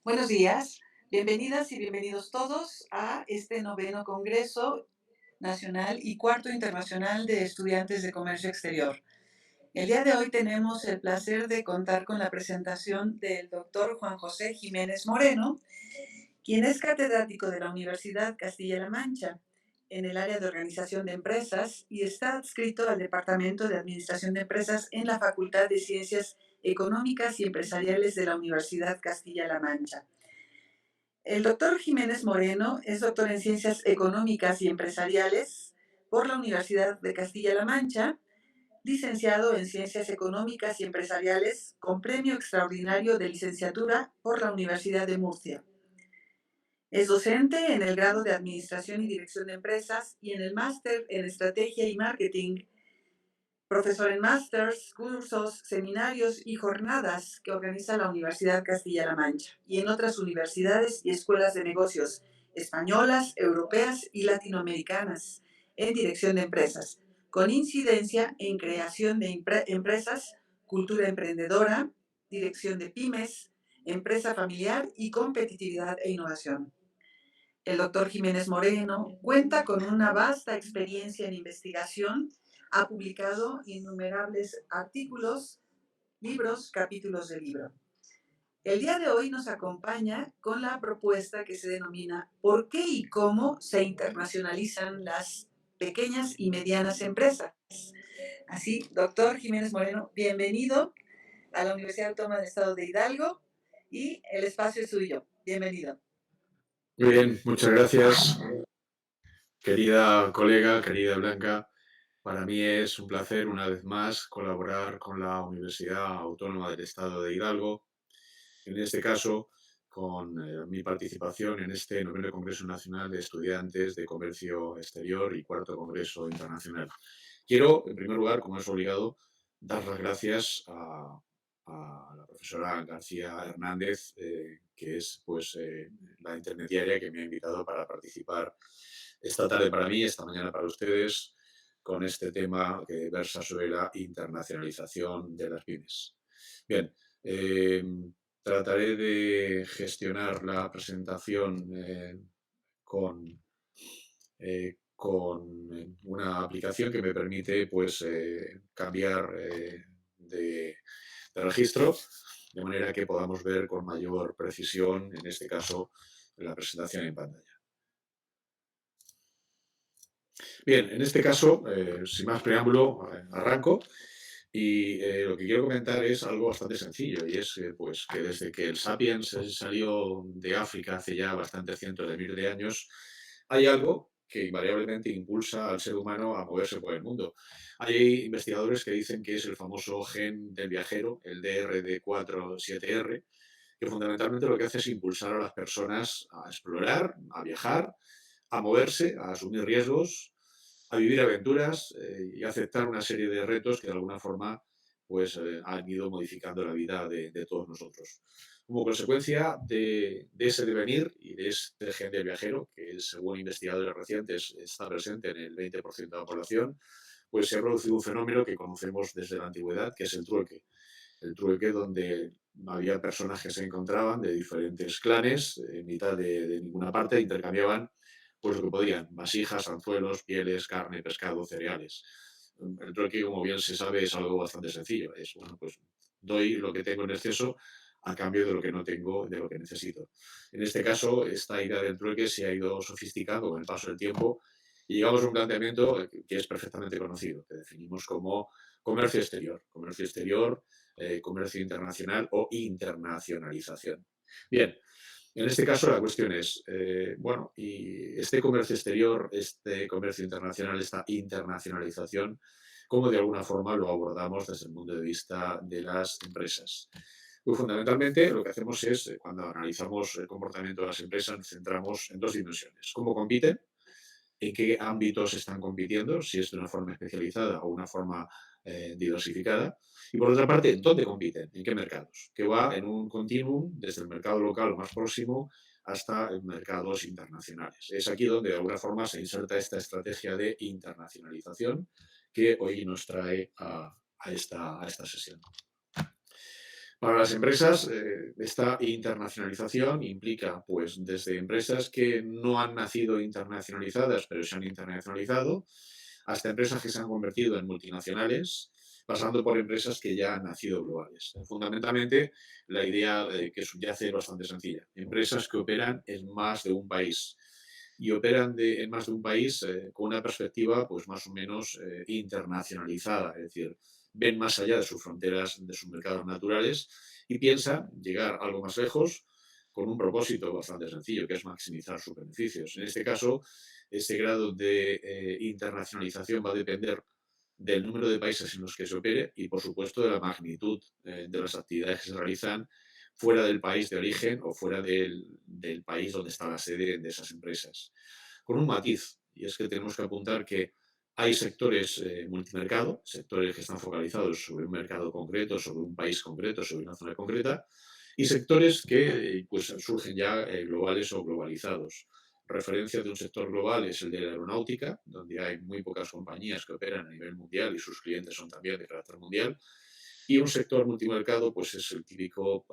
Buenos días, bienvenidas y bienvenidos todos a este noveno Congreso Nacional y cuarto Internacional de Estudiantes de Comercio Exterior. El día de hoy tenemos el placer de contar con la presentación del doctor Juan José Jiménez Moreno, quien es catedrático de la Universidad Castilla-La Mancha en el área de organización de empresas y está adscrito al Departamento de Administración de Empresas en la Facultad de Ciencias Económicas y Empresariales de la Universidad Castilla-La Mancha. El doctor Jiménez Moreno es doctor en Ciencias Económicas y Empresariales por la Universidad de Castilla-La Mancha, licenciado en Ciencias Económicas y Empresariales con premio extraordinario de licenciatura por la Universidad de Murcia. Es docente en el grado de Administración y Dirección de Empresas y en el máster en Estrategia y Marketing, profesor en másters, cursos, seminarios y jornadas que organiza la Universidad Castilla-La Mancha y en otras universidades y escuelas de negocios españolas, europeas y latinoamericanas en dirección de empresas, con incidencia en creación de empresas, cultura emprendedora, dirección de pymes, empresa familiar y competitividad e innovación. El doctor Jiménez Moreno cuenta con una vasta experiencia en investigación, ha publicado innumerables artículos, libros, capítulos de libro. El día de hoy nos acompaña con la propuesta que se denomina ¿Por qué y cómo se internacionalizan las pequeñas y medianas empresas? Así, doctor Jiménez Moreno, bienvenido a la Universidad Autónoma del Estado de Hidalgo y el espacio es suyo. Bienvenido. Muy bien, muchas gracias, querida colega, querida Blanca. Para mí es un placer, una vez más, colaborar con la Universidad Autónoma del Estado de Hidalgo, en este caso, con mi participación en este noveno Congreso Nacional de Estudiantes de Comercio Exterior y cuarto Congreso Internacional. Quiero, en primer lugar, como es obligado, dar las gracias a la profesora García Hernández, que es la intermediaria que me ha invitado para participar esta tarde para mí, esta mañana para ustedes, con este tema que versa sobre la internacionalización de las pymes. Bien, trataré de gestionar la presentación con, con una aplicación que me permite cambiar de registro, de manera que podamos ver con mayor precisión, en este caso, la presentación en pantalla. Bien, en este caso, sin más preámbulo, arranco. Y lo que quiero comentar es algo bastante sencillo, y es que desde que el Sapiens salió de África hace ya bastantes cientos de miles de años, hay algo que invariablemente impulsa al ser humano a moverse por el mundo. Hay investigadores que dicen que es el famoso gen del viajero, el DRD47R, que fundamentalmente lo que hace es impulsar a las personas a explorar, a viajar, a moverse, a asumir riesgos, a vivir aventuras y a aceptar una serie de retos que de alguna forma han ido modificando la vida de todos nosotros. Como consecuencia de ese devenir y de ese gen del viajero, que según investigadores recientes está presente en el 20% de la población, pues se ha producido un fenómeno que conocemos desde la antigüedad, que es el trueque. El trueque donde había personas que se encontraban de diferentes clanes en mitad de ninguna parte, intercambiaban pues lo que podían, vasijas, anzuelos, pieles, carne, pescado, cereales. El trueque, como bien se sabe, es algo bastante sencillo. Es, bueno, pues doy lo que tengo en exceso a cambio de lo que no tengo, de lo que necesito. En este caso, esta idea del trueque se ha ido sofisticando con el paso del tiempo y llegamos a un planteamiento que es perfectamente conocido, que definimos como comercio exterior, comercio internacional o internacionalización. Bien, en este caso la cuestión es, y este comercio exterior, este comercio internacional, esta internacionalización, ¿cómo de alguna forma lo abordamos desde el punto de vista de las empresas? Pues fundamentalmente lo que hacemos es, cuando analizamos el comportamiento de las empresas, nos centramos en dos dimensiones. ¿Cómo compiten? ¿En qué ámbitos están compitiendo? Si es de una forma especializada o una forma diversificada. Y por otra parte, ¿dónde compiten? ¿En qué mercados? Que va en un continuum desde el mercado local más próximo hasta mercados internacionales. Es aquí donde de alguna forma se inserta esta estrategia de internacionalización que hoy nos trae a esta sesión. Para las empresas, esta internacionalización implica, pues, desde empresas que no han nacido internacionalizadas, pero se han internacionalizado, hasta empresas que se han convertido en multinacionales, pasando por empresas que ya han nacido globales. Fundamentalmente, la idea que subyace es bastante sencilla. Empresas que operan en más de un país y operan en más de un país con una perspectiva, pues, más o menos internacionalizada, es decir, ven más allá de sus fronteras, de sus mercados naturales y piensan llegar algo más lejos con un propósito bastante sencillo, que es maximizar sus beneficios. En este caso, ese grado de internacionalización va a depender del número de países en los que se opere y, por supuesto, de la magnitud de las actividades que se realizan fuera del país de origen o fuera del país donde está la sede de esas empresas. Con un matiz, y es que tenemos que apuntar que hay sectores multimercado, sectores que están focalizados sobre un mercado concreto, sobre un país concreto, sobre una zona concreta, y sectores que pues, surgen ya globales o globalizados. Referencia de un sector global es el de la aeronáutica, donde hay muy pocas compañías que operan a nivel mundial y sus clientes son también de carácter mundial. Y un sector multimercado pues es el típico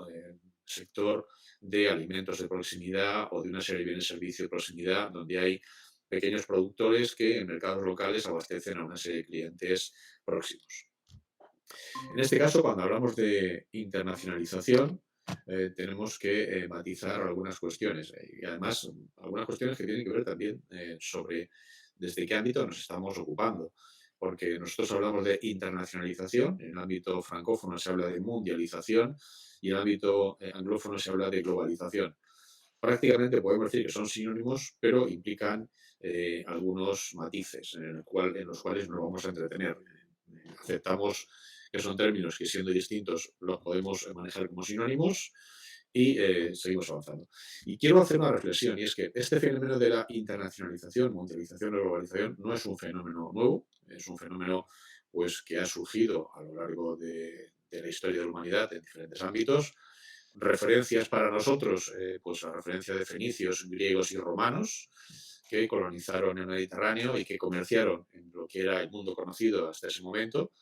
sector de alimentos de proximidad o de una serie de bienes y servicios de proximidad, donde hay pequeños productores que en mercados locales abastecen a una serie de clientes próximos. En este caso, cuando hablamos de internacionalización, tenemos que matizar algunas cuestiones y además algunas cuestiones que tienen que ver también sobre desde qué ámbito nos estamos ocupando. Porque nosotros hablamos de internacionalización, en el ámbito francófono se habla de mundialización y en el ámbito anglófono se habla de globalización. Prácticamente podemos decir que son sinónimos, pero implican algunos matices en los cuales nos vamos a entretener. Aceptamos que son términos que, siendo distintos, los podemos manejar como sinónimos y seguimos avanzando. Y quiero hacer una reflexión, y es que este fenómeno de la internacionalización, mundialización o globalización no es un fenómeno nuevo, es un fenómeno pues, que ha surgido a lo largo de la historia de la humanidad en diferentes ámbitos. Referencias para nosotros, pues la referencia de fenicios, griegos y romanos, que colonizaron el Mediterráneo y que comerciaron en lo que era el mundo conocido hasta ese momento,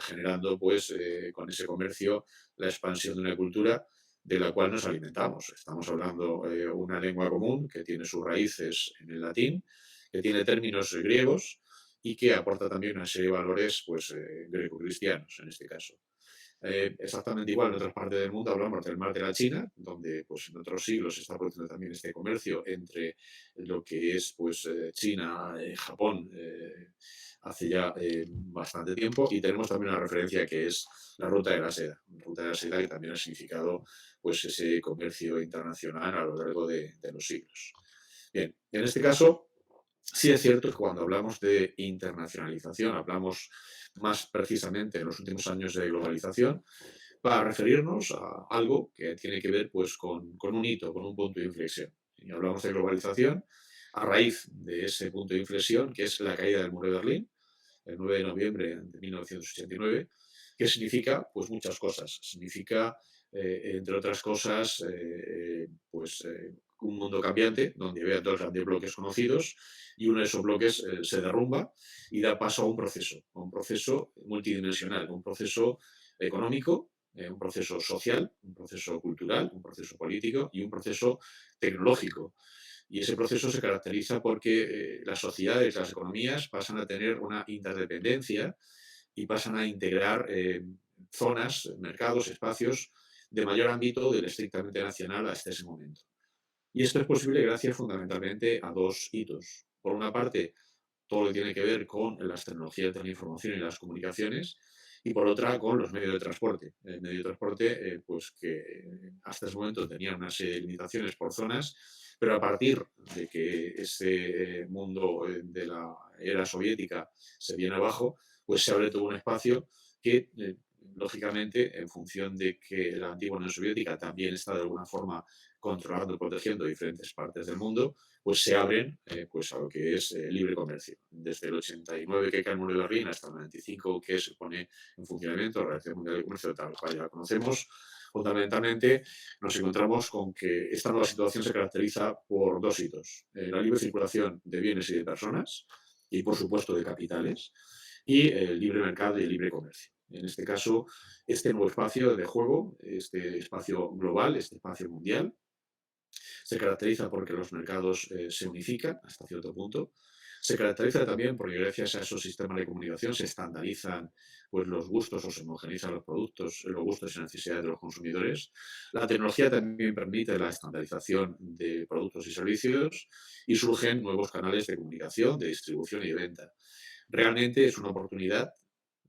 generando pues con ese comercio la expansión de una cultura de la cual nos alimentamos. Estamos hablando de una lengua común que tiene sus raíces en el latín, que tiene términos griegos y que aporta también una serie de valores pues, greco-cristianos en este caso. Exactamente igual en otras partes del mundo hablamos del mar de la China, donde pues, en otros siglos se está produciendo también este comercio entre lo que es pues, China, Japón, hace ya bastante tiempo, y tenemos también una referencia que es la ruta de la seda, que también ha significado pues, ese comercio internacional a lo largo de los siglos. Bien, en este caso, sí es cierto que cuando hablamos de internacionalización, hablamos más precisamente en los últimos años de globalización, para referirnos a algo que tiene que ver pues, con un hito, con un punto de inflexión. Y hablamos de globalización a raíz de ese punto de inflexión, que es la caída del muro de Berlín, el 9 de noviembre de 1989, que significa pues, muchas cosas. Significa, entre otras cosas, pues, un mundo cambiante, donde había dos grandes bloques conocidos, y uno de esos bloques se derrumba y da paso a un proceso multidimensional, un proceso económico, un proceso social, un proceso cultural, un proceso político y un proceso tecnológico. Y ese proceso se caracteriza porque las sociedades, las economías pasan a tener una interdependencia y pasan a integrar zonas, mercados, espacios de mayor ámbito del estrictamente nacional hasta ese momento. Y esto es posible gracias fundamentalmente a dos hitos. Por una parte, todo lo que tiene que ver con las tecnologías de la información y las comunicaciones, y por otra, con los medios de transporte. El medio de transporte, pues que hasta ese momento tenía una serie de limitaciones por zonas, pero a partir de que ese mundo de la era soviética se viene abajo, pues se abre todo un espacio que, lógicamente, en función de que la antigua Unión Soviética también está de alguna forma controlando y protegiendo diferentes partes del mundo, pues se abren pues a lo que es libre comercio. Desde el 89 que cae el muro de Berlín hasta el 95 que se pone en funcionamiento la Organización Mundial de Comercio, tal cual ya la conocemos, fundamentalmente nos encontramos con que esta nueva situación se caracteriza por dos hitos. La libre circulación de bienes y de personas y, por supuesto, de capitales, y el libre mercado y el libre comercio. En este caso, este nuevo espacio de juego, este espacio global, este espacio mundial, se caracteriza porque los mercados se unifican hasta cierto punto. Se caracteriza también porque gracias a esos sistemas de comunicación se estandarizan pues, los gustos o se homogeneizan los productos, los gustos y necesidades de los consumidores. La tecnología también permite la estandarización de productos y servicios y surgen nuevos canales de comunicación, de distribución y de venta. Realmente es una oportunidad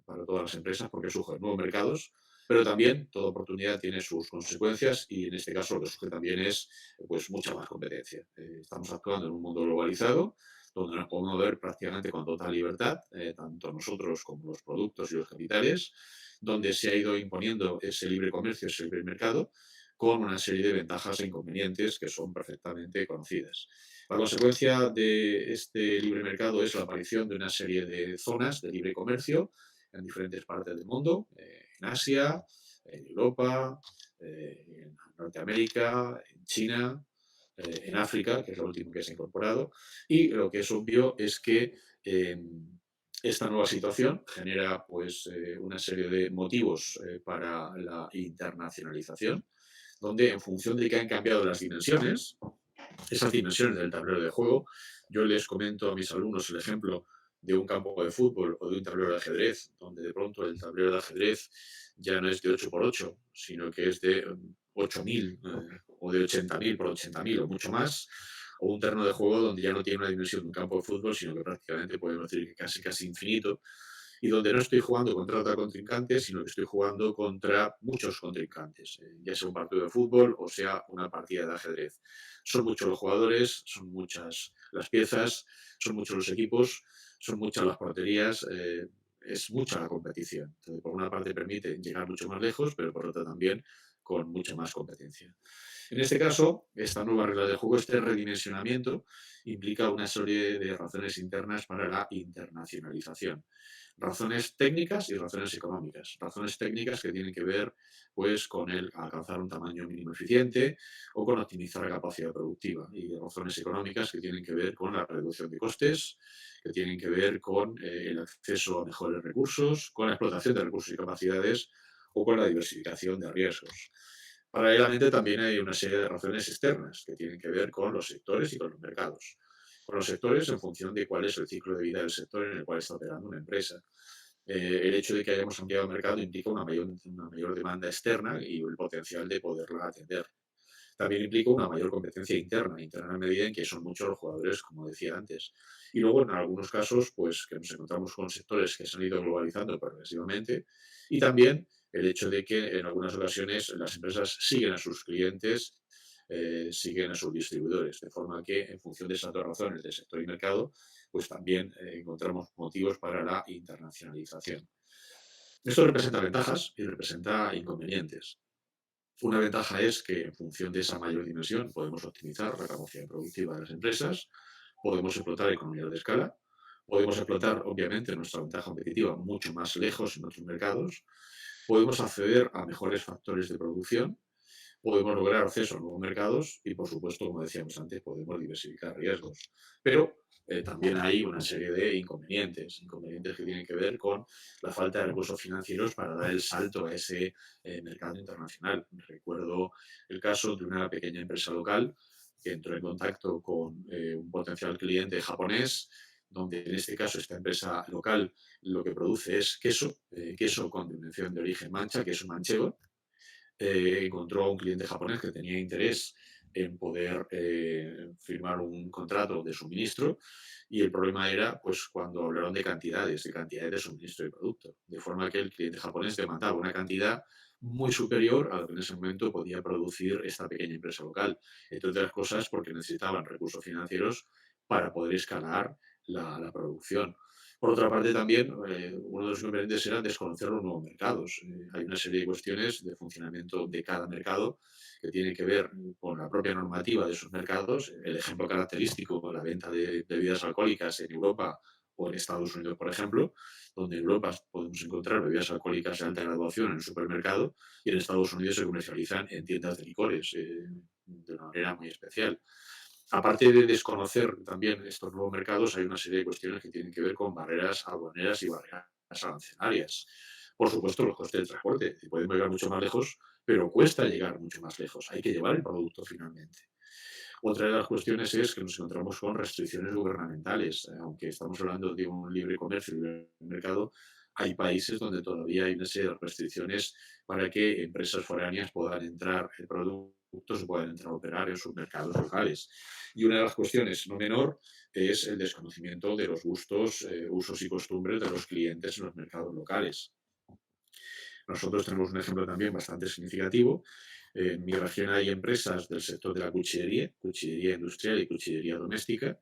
para todas las empresas porque surgen nuevos mercados, pero también toda oportunidad tiene sus consecuencias y en este caso lo que surge también es pues mucha más competencia. Estamos actuando en un mundo globalizado donde nos podemos ver prácticamente con total libertad, tanto nosotros como los productos y los capitales, donde se ha ido imponiendo ese libre comercio, ese libre mercado, con una serie de ventajas e inconvenientes que son perfectamente conocidas. La consecuencia de este libre mercado es la aparición de una serie de zonas de libre comercio en diferentes partes del mundo, en Asia, en Europa, en Norteamérica, en China, en África, que es lo último que se ha incorporado. Y lo que es obvio es que esta nueva situación genera pues, una serie de motivos para la internacionalización, donde en función de que han cambiado las dimensiones, esas dimensiones del tablero de juego. Yo les comento a mis alumnos el ejemplo de un campo de fútbol o de un tablero de ajedrez, donde de pronto el tablero de ajedrez ya no es de 8 por 8, sino que es de 8.000 o de 80.000 por 80.000 o mucho más, o un terreno de juego donde ya no tiene una dimensión de un campo de fútbol, sino que prácticamente podemos decir que casi infinito, y donde no estoy jugando contra otra contrincante, sino que estoy jugando contra muchos contrincantes, ya sea un partido de fútbol o sea una partida de ajedrez. Son muchos los jugadores, son muchas las piezas, son muchos los equipos, son muchas las porterías, es mucha la competición. Entonces, por una parte permite llegar mucho más lejos, pero por otra también con mucha más competencia. En este caso, esta nueva regla de juego, este redimensionamiento, implica una serie de razones internas para la internacionalización. Razones técnicas y razones económicas. Razones técnicas que tienen que ver pues, con el alcanzar un tamaño mínimo eficiente o con optimizar la capacidad productiva. Y razones económicas que tienen que ver con la reducción de costes, que tienen que ver con el acceso a mejores recursos, con la explotación de recursos y capacidades o con la diversificación de riesgos. Paralelamente, también hay una serie de razones externas que tienen que ver con los sectores y con los mercados. Con los sectores en función de cuál es el ciclo de vida del sector en el cual está operando una empresa. El hecho de que hayamos ampliado el mercado implica una mayor demanda externa y el potencial de poderla atender. También implica una mayor competencia interna, interna en medida en que son muchos los jugadores, como decía antes. Y luego, en algunos casos, pues que nos encontramos con sectores que se han ido globalizando progresivamente y también el hecho de que en algunas ocasiones las empresas siguen a sus clientes, siguen a sus distribuidores, de forma que en función de esas dos razones de sector y mercado, pues también encontramos motivos para la internacionalización. Esto representa ventajas y representa inconvenientes. Una ventaja es que en función de esa mayor dimensión podemos optimizar la capacidad productiva de las empresas, podemos explotar economías de escala, podemos explotar obviamente nuestra ventaja competitiva mucho más lejos en otros mercados, podemos acceder a mejores factores de producción, podemos lograr acceso a nuevos mercados y, por supuesto, como decíamos antes, podemos diversificar riesgos. Pero también hay una serie de inconvenientes, inconvenientes que tienen que ver con la falta de recursos financieros para dar el salto a ese mercado internacional. Recuerdo el caso de una pequeña empresa local que entró en contacto con un potencial cliente japonés, donde en este caso esta empresa local lo que produce es queso, queso con denominación de origen mancha, queso manchego. Encontró a un cliente japonés que tenía interés en poder firmar un contrato de suministro y el problema era pues cuando hablaron de cantidades de suministro de producto, de forma que el cliente japonés demandaba una cantidad muy superior a lo que en ese momento podía producir esta pequeña empresa local, entre otras cosas porque necesitaban recursos financieros para poder escalar la producción. Por otra parte, también, uno de los inconvenientes era desconocer los nuevos mercados. Hay una serie de cuestiones de funcionamiento de cada mercado que tienen que ver con la propia normativa de esos mercados. El ejemplo característico, la venta de bebidas alcohólicas en Europa o en Estados Unidos, por ejemplo, donde en Europa podemos encontrar bebidas alcohólicas de alta graduación en el supermercado y en Estados Unidos se comercializan en tiendas de licores de una manera muy especial. Aparte de desconocer también estos nuevos mercados, hay una serie de cuestiones que tienen que ver con barreras aduaneras y barreras arancelarias. Por supuesto, los costes de transporte. Podemos llegar mucho más lejos, pero cuesta llegar mucho más lejos. Hay que llevar el producto finalmente. Otra de las cuestiones es que nos encontramos con restricciones gubernamentales. Aunque estamos hablando de un libre comercio, libre mercado, hay países donde todavía hay una serie de restricciones para que empresas foráneas puedan entrar en productos o puedan entrar a operar en sus mercados locales. Y una de las cuestiones no menor es el desconocimiento de los gustos, usos y costumbres de los clientes en los mercados locales. Nosotros tenemos un ejemplo también bastante significativo. En mi región hay empresas del sector de la cuchillería, cuchillería industrial y cuchillería doméstica,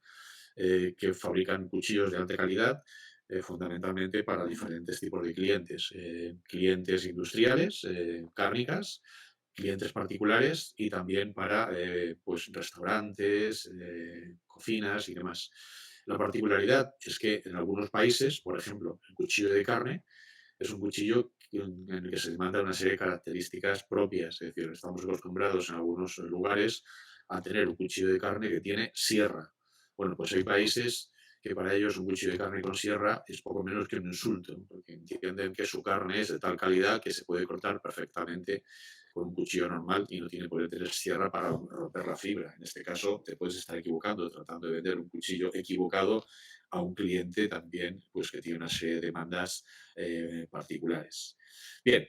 que fabrican cuchillos de alta calidad, fundamentalmente para diferentes tipos de clientes. Clientes industriales, cárnicas, clientes particulares y también para pues, restaurantes, cocinas y demás. La particularidad es que en algunos países, por ejemplo, el cuchillo de carne, es un cuchillo en el que se demanda una serie de características propias. Es decir, estamos acostumbrados en algunos lugares a tener un cuchillo de carne que tiene sierra. Bueno, pues hay países que para ellos un cuchillo de carne con sierra es poco menos que un insulto, porque entienden que su carne es de tal calidad que se puede cortar perfectamente con un cuchillo normal y no tiene por qué tener sierra para romper la fibra. En este caso, te puedes estar equivocando tratando de vender un cuchillo equivocado a un cliente también pues, que tiene una serie de demandas particulares. Bien,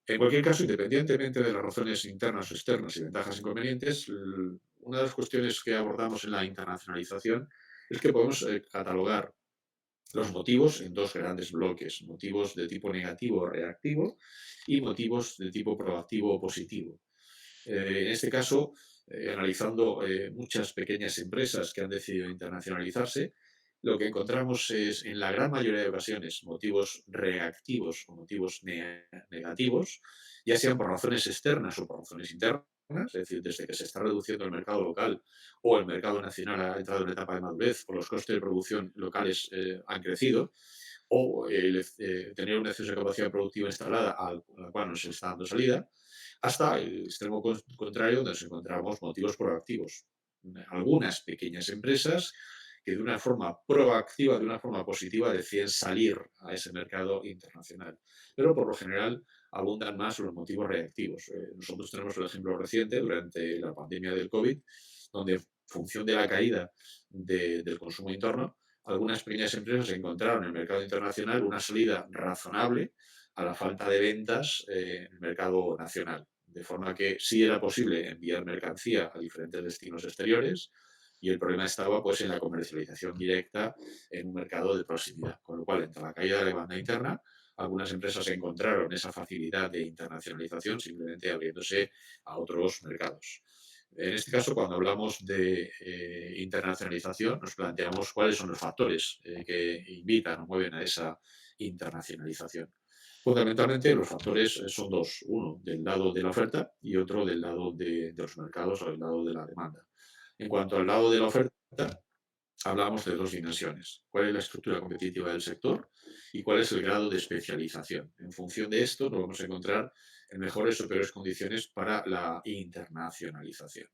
en cualquier caso, independientemente de las razones internas o externas y ventajas e inconvenientes, una de las cuestiones que abordamos en la internacionalización es que podemos catalogar los motivos en dos grandes bloques, motivos de tipo negativo o reactivo y motivos de tipo proactivo o positivo. En este caso, analizando muchas pequeñas empresas que han decidido internacionalizarse, lo que encontramos es, en la gran mayoría de ocasiones, motivos reactivos o motivos negativos, ya sean por razones externas o por razones internas, es decir, desde que se está reduciendo el mercado local o el mercado nacional ha entrado en una etapa de madurez o los costes de producción locales han crecido, o tener un exceso de capacidad productiva instalada a la cual no se está dando salida, hasta el extremo contrario, donde nos encontramos motivos proactivos. Algunas pequeñas empresas que de una forma proactiva, de una forma positiva, deciden salir a ese mercado internacional. Pero por lo general abundan más los motivos reactivos. Nosotros tenemos el ejemplo reciente durante la pandemia del COVID, donde en función de la caída del consumo interno, algunas pequeñas empresas encontraron en el mercado internacional una salida razonable a la falta de ventas en el mercado nacional. De forma que sí era posible enviar mercancía a diferentes destinos exteriores y el problema estaba pues en la comercialización directa en un mercado de proximidad. Con lo cual, entre la caída de la demanda interna, algunas empresas encontraron esa facilidad de internacionalización simplemente abriéndose a otros mercados. En este caso, cuando hablamos de internacionalización, nos planteamos cuáles son los factores que invitan o mueven a esa internacionalización. Fundamentalmente, los factores son dos: uno del lado de la oferta y otro del lado de los mercados o del lado de la demanda. En cuanto al lado de la oferta, hablamos de dos dimensiones: cuál es la estructura competitiva del sector y cuál es el grado de especialización. En función de esto, nos vamos a encontrar en mejores o peores condiciones para la internacionalización.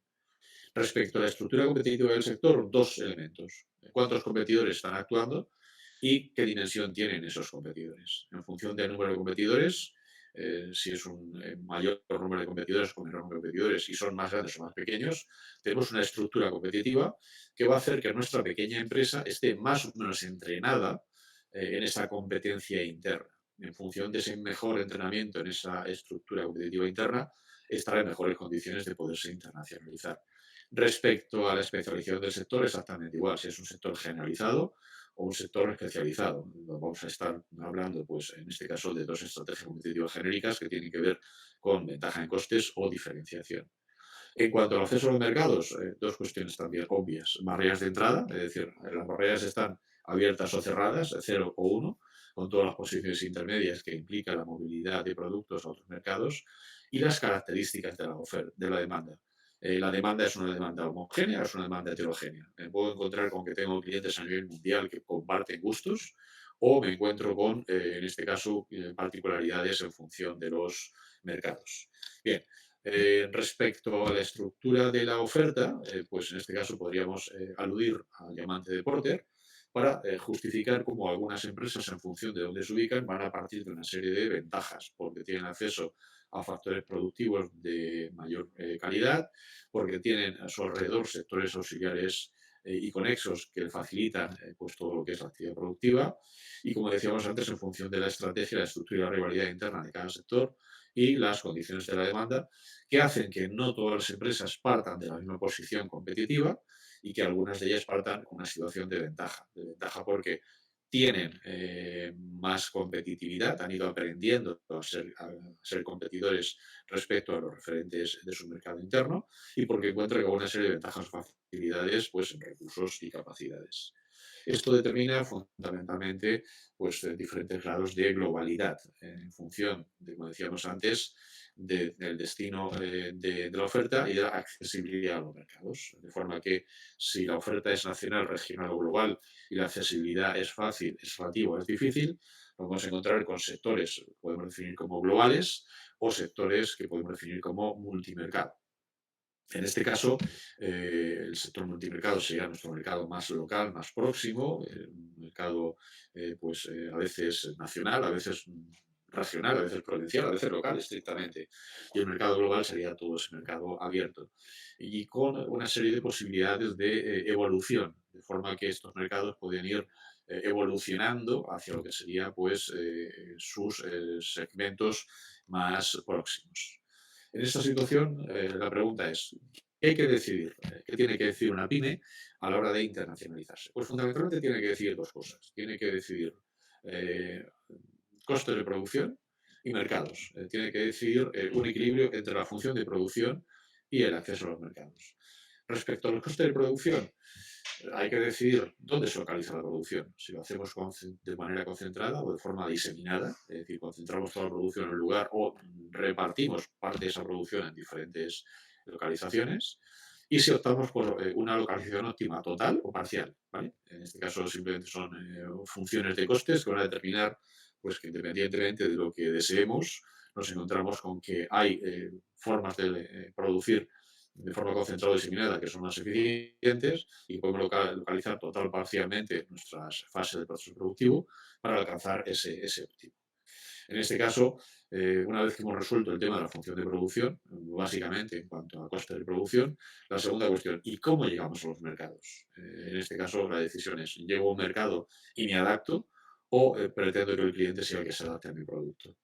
Respecto a la estructura competitiva del sector, dos elementos: cuántos competidores están actuando y qué dimensión tienen esos competidores. En función del número de competidores, si es un mayor número de competidores o menor número de competidores, y son más grandes o más pequeños, tenemos una estructura competitiva que va a hacer que nuestra pequeña empresa esté más o menos entrenada en esa competencia interna. En función de ese mejor entrenamiento en esa estructura competitiva interna, estará en mejores condiciones de poderse internacionalizar. Respecto a la especialización del sector, exactamente igual, si es un sector generalizado o un sector especializado. Vamos a estar hablando, pues, en este caso, de dos estrategias competitivas genéricas que tienen que ver con ventaja en costes o diferenciación. En cuanto al acceso a los mercados, dos cuestiones también obvias: barreras de entrada, es decir, las barreras están abiertas o cerradas, cero o uno, con todas las posiciones intermedias que implica la movilidad de productos a otros mercados, y las características de la oferta, de la demanda. La demanda es una demanda homogénea o es una demanda heterogénea. Me puedo encontrar con que tengo clientes a nivel mundial que comparten gustos, o me encuentro con, en este caso, particularidades en función de los mercados. Bien, respecto a la estructura de la oferta, pues en este caso podríamos aludir al diamante de Porter, para justificar cómo algunas empresas, en función de dónde se ubican, van a partir de una serie de ventajas, porque tienen acceso a factores productivos de mayor calidad, porque tienen a su alrededor sectores auxiliares y conexos que facilitan pues todo lo que es la actividad productiva y, como decíamos antes, en función de la estrategia, la estructura y la rivalidad interna de cada sector y las condiciones de la demanda, que hacen que no todas las empresas partan de la misma posición competitiva y que algunas de ellas partan con una situación de ventaja porque tienen más competitividad, han ido aprendiendo a ser competidores respecto a los referentes de su mercado interno y porque encuentran una serie de ventajas o facilidades pues, en recursos y capacidades. Esto determina fundamentalmente pues, diferentes grados de globalidad en función de, como decíamos antes, del destino de la oferta y de la accesibilidad a los mercados. De forma que si la oferta es nacional, regional o global y la accesibilidad es fácil, es relativa o es difícil, lo vamos a encontrar con sectores que podemos definir como globales o sectores que podemos definir como multimercado. En este caso, el sector multimercado sería nuestro mercado más local, más próximo, un mercado a veces nacional, a veces regional, a veces provincial, a veces local estrictamente. Y el mercado global sería todo ese mercado abierto. Y con una serie de posibilidades de evolución, de forma que estos mercados pueden ir evolucionando hacia lo que sería pues, sus segmentos más próximos. En esta situación, la pregunta es, ¿qué hay que decidir? ¿Qué tiene que decidir una pyme a la hora de internacionalizarse? Pues fundamentalmente tiene que decidir dos cosas. Tiene que decidir eh, costes de producción y mercados. Tiene que decidir un equilibrio entre la función de producción y el acceso a los mercados. Respecto a los costes de producción, hay que decidir dónde se localiza la producción. Si lo hacemos de manera concentrada o de forma diseminada, es decir, concentramos toda la producción en un lugar o repartimos parte de esa producción en diferentes localizaciones. Y si optamos por una localización óptima total o parcial, ¿vale? En este caso simplemente son funciones de costes que van a determinar pues, que independientemente de lo que deseemos, nos encontramos con que hay formas de producir de forma concentrada y diseminada que son más eficientes y podemos localizar total o parcialmente nuestras fases del proceso productivo para alcanzar ese óptimo. En este caso, una vez que hemos resuelto el tema de la función de producción, básicamente en cuanto a coste de producción, la segunda cuestión, ¿y cómo llegamos a los mercados? En este caso, la decisión es, ¿llego a un mercado y me adapto o pretendo que el cliente sea el que se adapte a mi producto?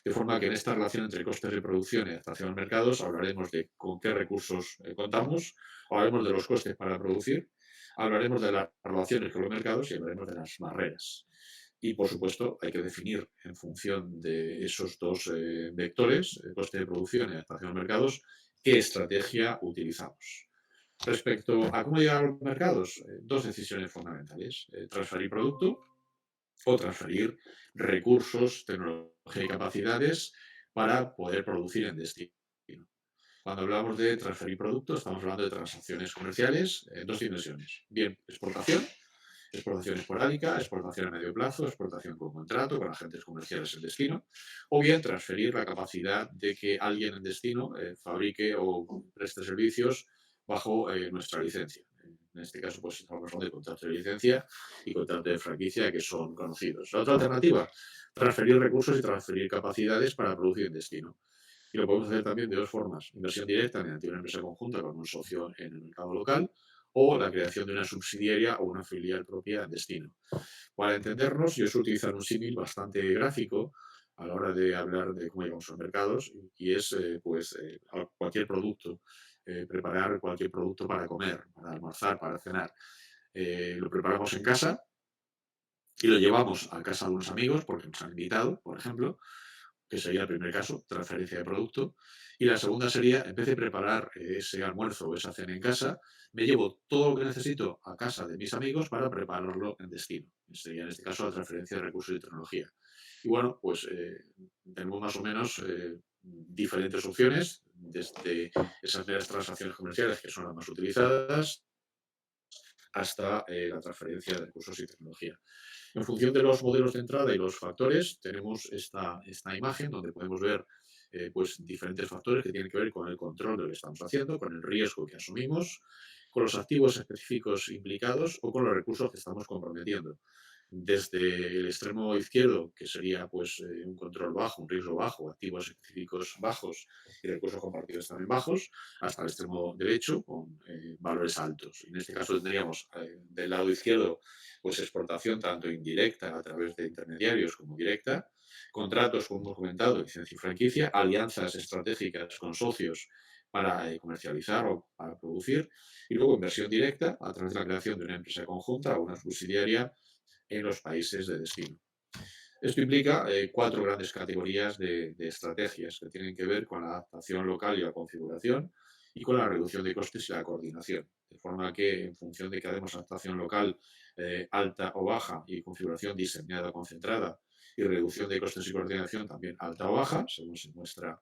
De forma que en esta relación entre costes de producción y adaptación a mercados hablaremos de con qué recursos contamos, hablaremos de los costes para producir, hablaremos de las relaciones con los mercados y hablaremos de las barreras. Y, por supuesto, hay que definir en función de esos dos vectores, coste de producción y adaptación a mercados, qué estrategia utilizamos. Respecto a cómo llegar a los mercados, dos decisiones fundamentales. Transferir producto o transferir recursos, tecnología y capacidades para poder producir en destino. Cuando hablamos de transferir productos, estamos hablando de transacciones comerciales en dos dimensiones. Bien, exportación esporádica, exportación a medio plazo, exportación con contrato, con agentes comerciales en destino, o bien transferir la capacidad de que alguien en destino fabrique o preste servicios bajo nuestra licencia. En este caso, pues estamos hablando de contrato de licencia y contrato de franquicia que son conocidos. La otra alternativa, transferir recursos y transferir capacidades para producir en destino. Y lo podemos hacer también de dos formas. Inversión directa mediante una empresa conjunta con un socio en el mercado local o la creación de una subsidiaria o una filial propia en destino. Para entendernos, yo suelo utilizar un símil bastante gráfico a la hora de hablar de cómo llegamos a los mercados y es cualquier producto, preparar cualquier producto para comer, para almorzar, para cenar. Lo preparamos en casa y lo llevamos a casa de unos amigos porque nos han invitado, por ejemplo, que sería el primer caso, transferencia de producto. Y la segunda sería, en vez de preparar ese almuerzo o esa cena en casa, me llevo todo lo que necesito a casa de mis amigos para prepararlo en destino. Sería en este caso la transferencia de recursos y tecnología. Y bueno, pues tenemos más o menos diferentes opciones, desde esas meras transacciones comerciales que son las más utilizadas, hasta la transferencia de recursos y tecnología. En función de los modelos de entrada y los factores, tenemos esta imagen donde podemos ver pues, diferentes factores que tienen que ver con el control de lo que estamos haciendo, con el riesgo que asumimos con los activos específicos implicados o con los recursos que estamos comprometiendo. Desde el extremo izquierdo, que sería pues un control bajo, un riesgo bajo, activos específicos bajos y recursos compartidos también bajos, hasta el extremo derecho con valores altos. En este caso tendríamos del lado izquierdo pues exportación tanto indirecta a través de intermediarios como directa, contratos, como hemos comentado, licencia y franquicia, alianzas estratégicas con socios para comercializar o para producir, y luego inversión directa a través de la creación de una empresa conjunta o una subsidiaria en los países de destino. Esto implica cuatro grandes categorías de estrategias que tienen que ver con la adaptación local y la configuración y con la reducción de costes y la coordinación. De forma que en función de que hagamos adaptación local alta o baja y configuración diseñada o concentrada y reducción de costes y coordinación también alta o baja, según se muestra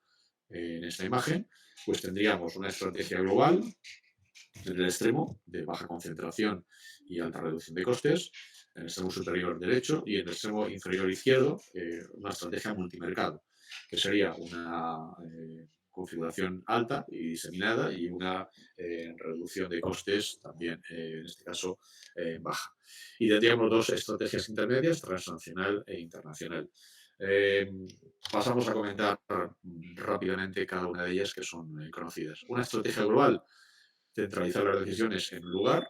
en esta imagen, pues tendríamos una estrategia global en el extremo de baja concentración y alta reducción de costes, en el extremo superior derecho y en el extremo inferior izquierdo una estrategia multimercado, que sería una configuración alta y diseminada y una reducción de costes también, en este caso, baja. Y tendríamos dos estrategias intermedias, transnacional e internacional. Eh, Pasamos a comentar rápidamente cada una de ellas que son conocidas. Una estrategia global: centralizar las decisiones en un lugar,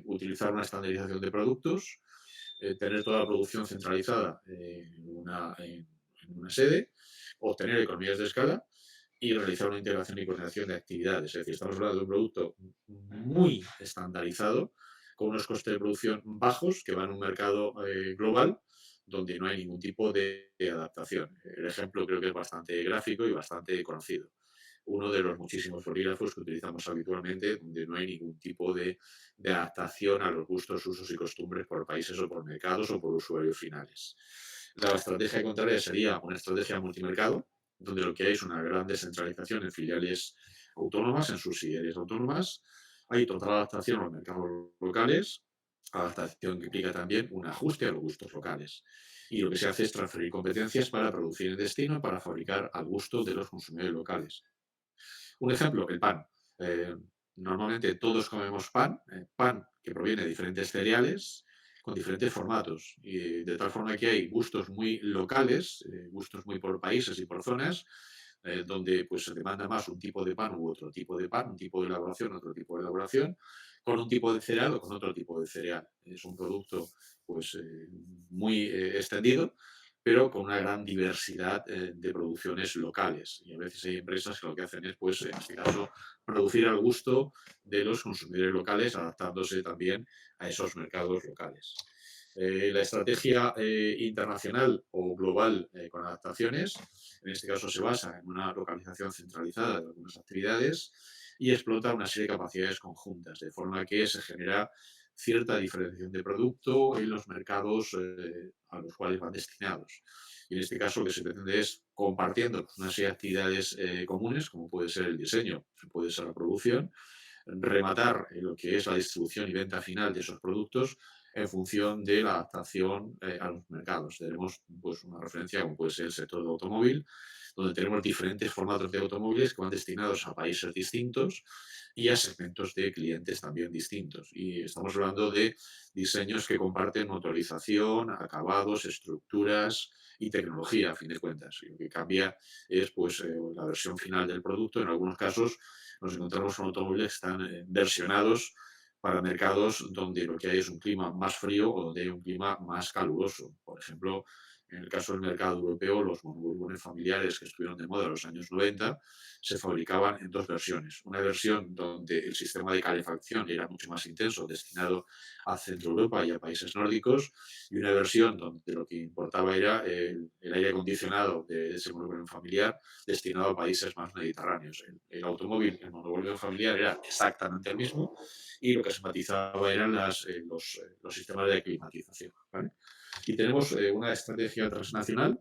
utilizar una estandarización de productos, tener toda la producción centralizada en una sede, obtener economías de escala y realizar una integración y coordinación de actividades. Es decir, estamos hablando de un producto muy estandarizado, con unos costes de producción bajos, que va en un mercado global donde no hay ningún tipo de adaptación. El ejemplo creo que es bastante gráfico y bastante conocido. Uno de los muchísimos bolígrafos que utilizamos habitualmente, donde no hay ningún tipo de adaptación a los gustos, usos y costumbres por países o por mercados o por usuarios finales. La estrategia contraria sería una estrategia multimercado, donde lo que hay es una gran descentralización en filiales autónomas, en subsidiarias autónomas. Hay total adaptación a los mercados locales, adaptación que implica también un ajuste a los gustos locales. Y lo que se hace es transferir competencias para producir en destino, para fabricar al gusto de los consumidores locales. Un ejemplo, el pan. Eh, Normalmente todos comemos pan, pan que proviene de diferentes cereales con diferentes formatos, y de tal forma que hay gustos muy locales, gustos muy por países y por zonas, donde pues se demanda más un tipo de pan u otro tipo de pan, un tipo de elaboración, otro tipo de elaboración, con un tipo de cereal o con otro tipo de cereal. Es un producto pues muy extendido, pero con una gran diversidad de producciones locales. Y a veces hay empresas que lo que hacen es, pues, en este caso, producir al gusto de los consumidores locales, adaptándose también a esos mercados locales. La estrategia internacional o global con adaptaciones, en este caso se basa en una localización centralizada de algunas actividades y explota una serie de capacidades conjuntas, de forma que se genera cierta diferenciación de producto en los mercados a los cuales van destinados. Y en este caso lo que se pretende es, compartiendo una serie de actividades comunes, como puede ser el diseño, puede ser la producción, rematar lo que es la distribución y venta final de esos productos en función de la adaptación a los mercados. Tenemos pues, una referencia como puede ser el sector del automóvil, donde tenemos diferentes formatos de automóviles que van destinados a países distintos y a segmentos de clientes también distintos. Y estamos hablando de diseños que comparten motorización, acabados, estructuras y tecnología, a fin de cuentas. Y lo que cambia es pues, la versión final del producto. En algunos casos nos encontramos con automóviles que están versionados para mercados donde lo que hay es un clima más frío o donde hay un clima más caluroso. Por ejemplo, en el caso del mercado europeo, los monovolúmenes familiares que estuvieron de moda en los años 90 se fabricaban en dos versiones. Una versión donde el sistema de calefacción era mucho más intenso, destinado a Centro Europa y a países nórdicos, y una versión donde lo que importaba era el aire acondicionado de ese monovolumen familiar destinado a países más mediterráneos. El automóvil, el monovolumen familiar era exactamente el mismo y lo que se matizaba eran los sistemas de climatización. ¿Vale? Y tenemos una estrategia transnacional,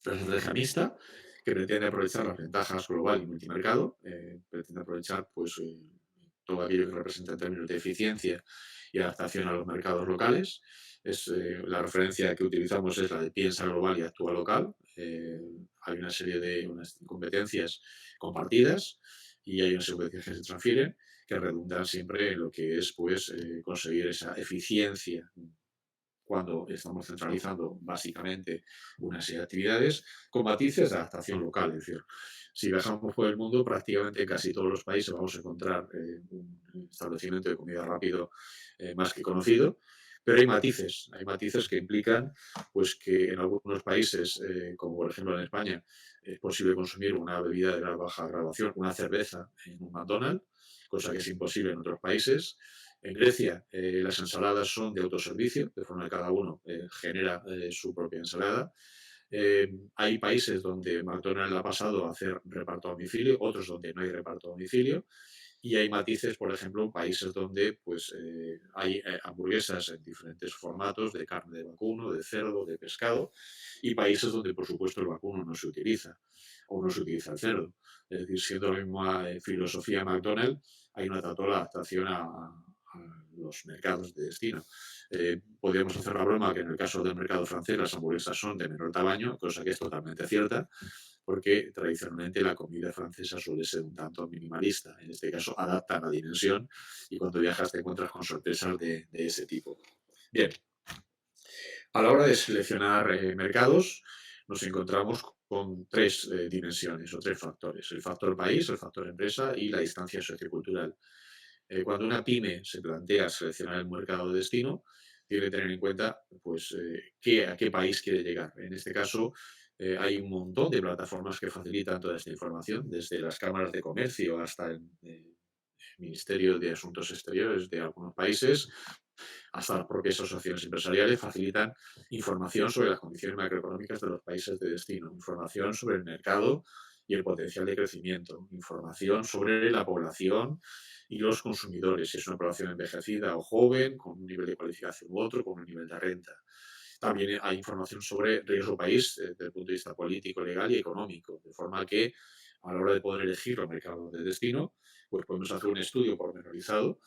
una estrategia mixta, que pretende aprovechar las ventajas global y multimercado, pretende aprovechar pues, todo aquello que representa en términos de eficiencia y adaptación a los mercados locales. La referencia que utilizamos es la de piensa global y actúa local. Hay una serie de unas competencias compartidas y hay unas competencias que se transfieren, que redundan siempre en lo que es pues, conseguir esa eficiencia cuando estamos centralizando básicamente una serie de actividades con matices de adaptación local. Es decir, si viajamos por el mundo, prácticamente en casi todos los países vamos a encontrar un establecimiento de comida rápido más que conocido, pero hay matices que implican pues, que en algunos países, como por ejemplo en España, es posible consumir una bebida de baja graduación, una cerveza en un McDonald's, cosa que es imposible en otros países. En Grecia las ensaladas son de autoservicio, de forma que cada uno genera su propia ensalada. Hay países donde McDonald's ha pasado a hacer reparto a domicilio, otros donde no hay reparto a domicilio. Y hay matices, por ejemplo, países donde pues, hay hamburguesas en diferentes formatos de carne de vacuno, de cerdo, de pescado, y países donde, por supuesto, el vacuno no se utiliza o no se utiliza el cerdo. Es decir, siendo la misma filosofía McDonald's, hay una total adaptación a los mercados de destino. Podríamos hacer la broma que en el caso del mercado francés las hamburguesas son de menor tamaño, cosa que es totalmente cierta, porque tradicionalmente la comida francesa suele ser un tanto minimalista. En este caso, adaptan la dimensión y cuando viajas te encuentras con sorpresas de ese tipo. Bien, a la hora de seleccionar mercados, nos encontramos con tres dimensiones o tres factores: el factor país, el factor empresa y la distancia sociocultural. Cuando una pyme se plantea seleccionar el mercado de destino, tiene que tener en cuenta pues, a qué país quiere llegar. En este caso, hay un montón de plataformas que facilitan toda esta información, desde las cámaras de comercio hasta el Ministerio de Asuntos Exteriores de algunos países, hasta las propias asociaciones empresariales facilitan información sobre las condiciones macroeconómicas de los países de destino, información sobre el mercado y el potencial de crecimiento, información sobre la población y los consumidores, si es una población envejecida o joven, con un nivel de cualificación u otro, con un nivel de renta. También hay información sobre riesgo país desde el punto de vista político, legal y económico, de forma que a la hora de poder elegir los mercados de destino, pues podemos hacer un estudio pormenorizado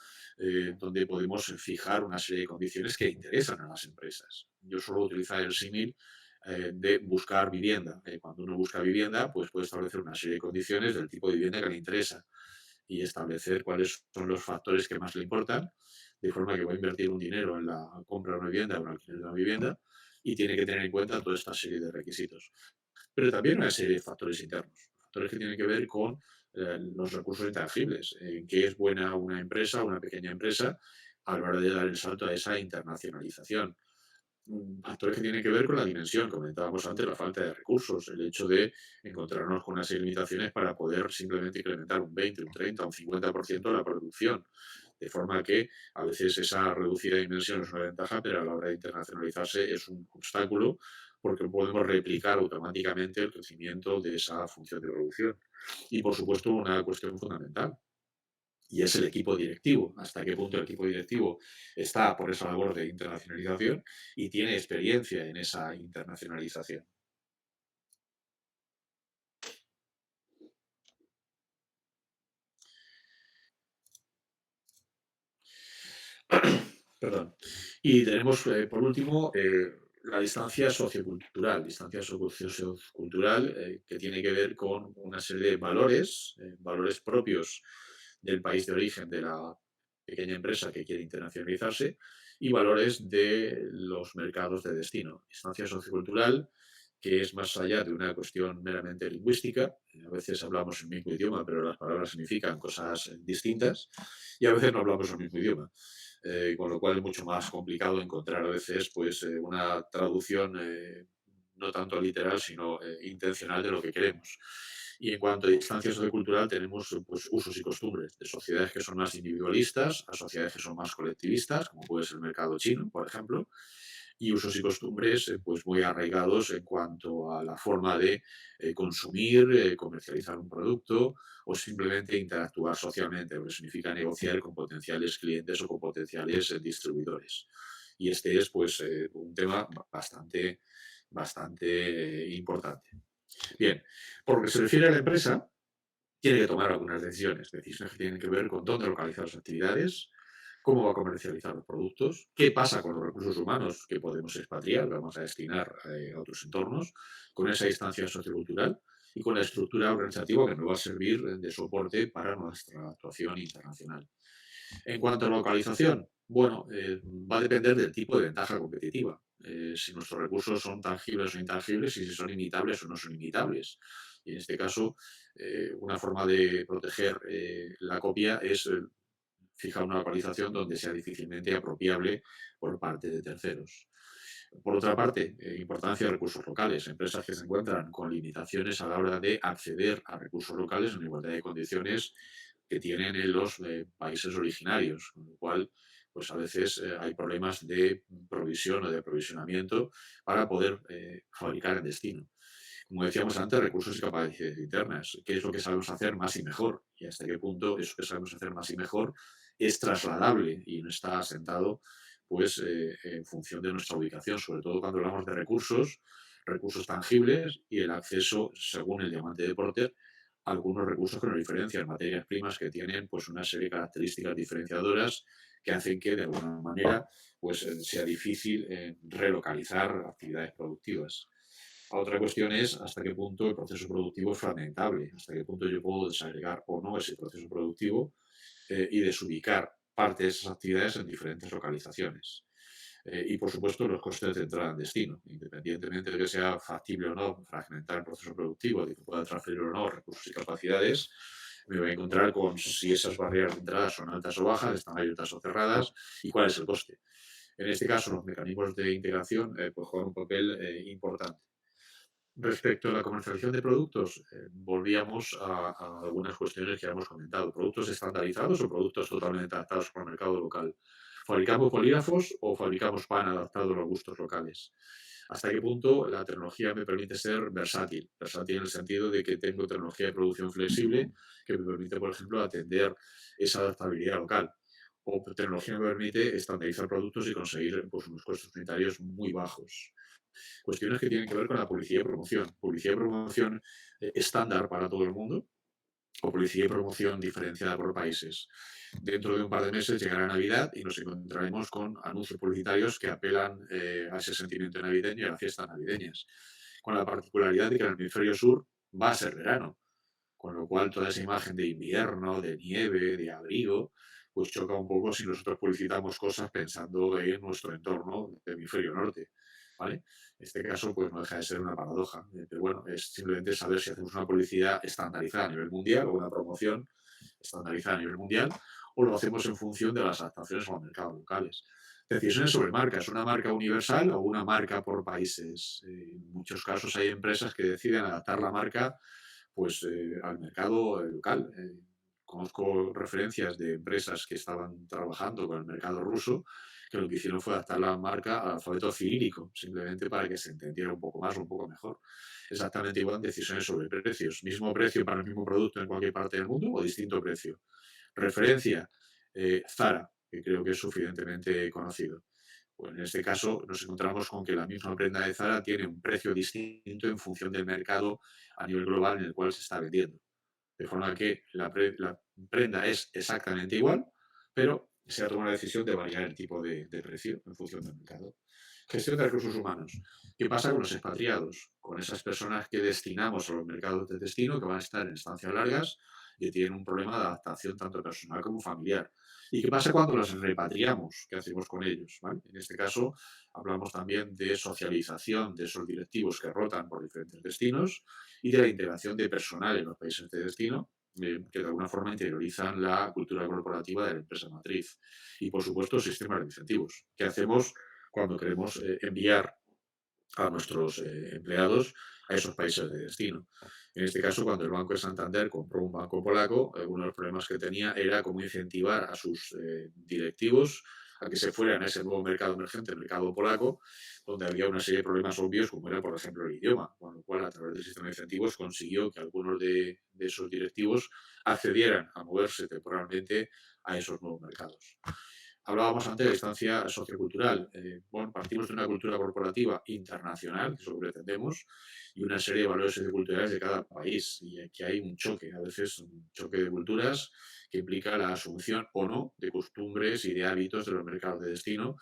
donde podemos fijar una serie de condiciones que interesan a las empresas. Yo suelo utilizar el símil de buscar vivienda. Cuando uno busca vivienda, pues puede establecer una serie de condiciones del tipo de vivienda que le interesa y establecer cuáles son los factores que más le importan, de forma que va a invertir un dinero en la compra de una vivienda o en el alquiler de una vivienda y tiene que tener en cuenta toda esta serie de requisitos. Pero también una serie de factores internos, factores que tienen que ver con los recursos intangibles, en qué es buena una empresa, una pequeña empresa, a la hora de dar el salto a esa internacionalización. Factores que tienen que ver con la dimensión, comentábamos antes, la falta de recursos, el hecho de encontrarnos con unas limitaciones para poder simplemente incrementar un 20, un 30, un 50% la producción, de forma que a veces esa reducida dimensión es una ventaja, pero a la hora de internacionalizarse es un obstáculo porque no podemos replicar automáticamente el crecimiento de esa función de producción. Y por supuesto, una cuestión fundamental, y es el equipo directivo. Hasta qué punto el equipo directivo está por esa labor de internacionalización y tiene experiencia en esa internacionalización. Perdón. Y tenemos, por último, la distancia sociocultural que tiene que ver con una serie de valores, valores propios del país de origen de la pequeña empresa que quiere internacionalizarse y valores de los mercados de destino. Distancia sociocultural que es más allá de una cuestión meramente lingüística. A veces hablamos el mismo idioma, pero las palabras significan cosas distintas y a veces no hablamos el mismo idioma. Con lo cual es mucho más complicado encontrar a veces pues, una traducción no tanto literal, sino intencional de lo que queremos. Y en cuanto a distancia sociocultural, tenemos pues, usos y costumbres de sociedades que son más individualistas a sociedades que son más colectivistas, como puede ser el mercado chino, por ejemplo, y usos y costumbres pues muy arraigados en cuanto a la forma de consumir, comercializar un producto o simplemente interactuar socialmente, lo que significa negociar con potenciales clientes o con potenciales distribuidores. Y este es pues un tema bastante importante. Bien, por lo que se refiere a la empresa, tiene que tomar algunas decisiones que tienen que ver con dónde localizar las actividades, cómo va a comercializar los productos, qué pasa con los recursos humanos que podemos expatriar, vamos a destinar a otros entornos, con esa distancia sociocultural, y con la estructura organizativa que nos va a servir de soporte para nuestra actuación internacional. En cuanto a localización, bueno, va a depender del tipo de ventaja competitiva. Si nuestros recursos son tangibles o intangibles y si son imitables o no son imitables. Y en este caso, una forma de proteger la copia es fijar una localización donde sea difícilmente apropiable por parte de terceros. Por otra parte, importancia de recursos locales. Empresas que se encuentran con limitaciones a la hora de acceder a recursos locales en igualdad de condiciones que tienen en los países originarios, con lo cual pues a veces hay problemas de provisión o de aprovisionamiento para poder fabricar en destino. Como decíamos antes, recursos y capacidades internas. ¿Qué es lo que sabemos hacer más y mejor? Y hasta qué punto eso que sabemos hacer más y mejor es trasladable y no está asentado pues, en función de nuestra ubicación, sobre todo cuando hablamos de recursos, recursos tangibles y el acceso, según el diamante de Porter, a algunos recursos que nos diferencian, materias primas que tienen pues, una serie de características diferenciadoras que hacen que, de alguna manera, pues, sea difícil relocalizar actividades productivas. Otra cuestión es hasta qué punto el proceso productivo es fragmentable, hasta qué punto yo puedo desagregar o no ese proceso productivo y desubicar parte de esas actividades en diferentes localizaciones. Y, por supuesto, los costes de entrada en destino, independientemente de que sea factible o no fragmentar el proceso productivo, de que pueda transferir o no recursos y capacidades, me voy a encontrar con si esas barreras de entrada son altas o bajas, están abiertas o cerradas y cuál es el coste. En este caso, los mecanismos de integración pues juegan un papel importante. Respecto a la comercialización de productos, volvíamos a algunas cuestiones que ya hemos comentado. ¿Productos estandarizados o productos totalmente adaptados para el mercado local? ¿Fabricamos bolígrafos o fabricamos pan adaptado a los gustos locales? ¿Hasta qué punto la tecnología me permite ser versátil? Versátil en el sentido de que tengo tecnología de producción flexible que me permite, por ejemplo, atender esa adaptabilidad local. O tecnología me permite estandarizar productos y conseguir pues, unos costos unitarios muy bajos. Cuestiones que tienen que ver con la publicidad y promoción. Publicidad y promoción estándar para todo el mundo o publicidad y promoción diferenciada por países. Dentro de un par de meses llegará Navidad y nos encontraremos con anuncios publicitarios que apelan a ese sentimiento navideño y a las fiestas navideñas. Con la particularidad de que en el hemisferio sur va a ser verano, con lo cual toda esa imagen de invierno, de nieve, de abrigo, pues choca un poco si nosotros publicitamos cosas pensando en nuestro entorno del hemisferio norte, ¿vale? En este caso, pues no deja de ser una paradoja, pero bueno, es simplemente saber si hacemos una publicidad estandarizada a nivel mundial o una promoción estandarizada a nivel mundial o lo hacemos en función de las adaptaciones a los mercados locales. Decisiones sobre marcas, una marca universal o una marca por países. En muchos casos hay empresas que deciden adaptar la marca pues al mercado local. Conozco referencias de empresas que estaban trabajando con el mercado ruso que lo que hicieron fue adaptar la marca al alfabeto cirílico, simplemente para que se entendiera un poco más o un poco mejor. Exactamente igual en decisiones sobre precios. Mismo precio para el mismo producto en cualquier parte del mundo o distinto precio. Referencia, Zara, que creo que es suficientemente conocido. Pues en este caso nos encontramos con que la misma prenda de Zara tiene un precio distinto en función del mercado a nivel global en el cual se está vendiendo. De forma que la prenda es exactamente igual, pero se ha tomado la decisión de variar el tipo de precio en función del mercado. Gestión de recursos humanos. ¿Qué pasa con los expatriados? Con esas personas que destinamos a los mercados de destino, que van a estar en estancias largas y tienen un problema de adaptación tanto personal como familiar. ¿Y qué pasa cuando los repatriamos? ¿Qué hacemos con ellos? ¿Vale? En este caso, hablamos también de socialización de esos directivos que rotan por diferentes destinos y de la integración de personal en los países de destino que de alguna forma interiorizan la cultura corporativa de la empresa matriz. Y, por supuesto, sistemas de incentivos. ¿Qué hacemos cuando queremos enviar a nuestros empleados a esos países de destino? En este caso, cuando el Banco de Santander compró un banco polaco, uno de los problemas que tenía era cómo incentivar a sus directivos a que se fueran a ese nuevo mercado emergente, el mercado polaco, donde había una serie de problemas obvios, como era, por ejemplo, el idioma, con lo cual, a través del sistema de incentivos, consiguió que algunos de esos directivos accedieran a moverse temporalmente a esos nuevos mercados. Hablábamos antes de la instancia sociocultural. Bueno, partimos de una cultura corporativa internacional, que es lo que pretendemos, y una serie de valores socioculturales de cada país. Y aquí hay un choque, a veces un choque de culturas que implica la asunción o no de costumbres y de hábitos de los mercados de destino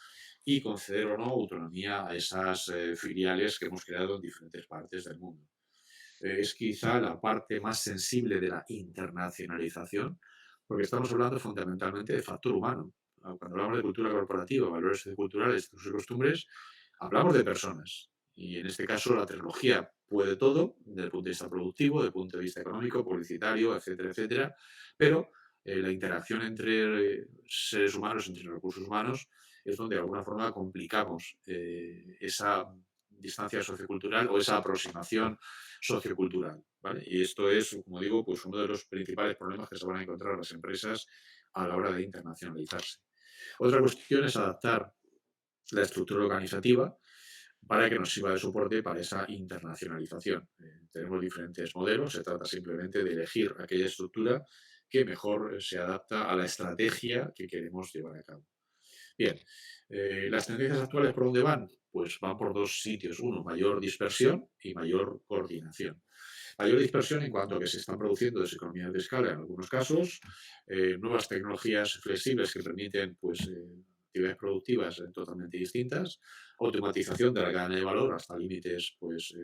y conceder o no autonomía a esas filiales que hemos creado en diferentes partes del mundo. es quizá la parte más sensible de la internacionalización, porque estamos hablando fundamentalmente de factor humano. Cuando hablamos de cultura corporativa, valores culturales, usos y costumbres, hablamos de personas. Y en este caso la tecnología puede todo, desde el punto de vista productivo, desde el punto de vista económico, publicitario, etcétera, etcétera, pero la interacción entre seres humanos, entre recursos humanos, es donde de alguna forma complicamos esa distancia sociocultural o esa aproximación sociocultural, ¿vale? Y esto es, como digo, pues uno de los principales problemas que se van a encontrar las empresas a la hora de internacionalizarse. Otra cuestión es adaptar la estructura organizativa para que nos sirva de soporte para esa internacionalización. Tenemos diferentes modelos, se trata simplemente de elegir aquella estructura que mejor se adapta a la estrategia que queremos llevar a cabo. Bien, las tendencias actuales por dónde van? Pues van por dos sitios. Uno, mayor dispersión y mayor coordinación. Mayor dispersión en cuanto a que se están produciendo deseconomías de escala en algunos casos, nuevas tecnologías flexibles que permiten pues, actividades productivas totalmente distintas, automatización de la cadena de valor hasta límites pues,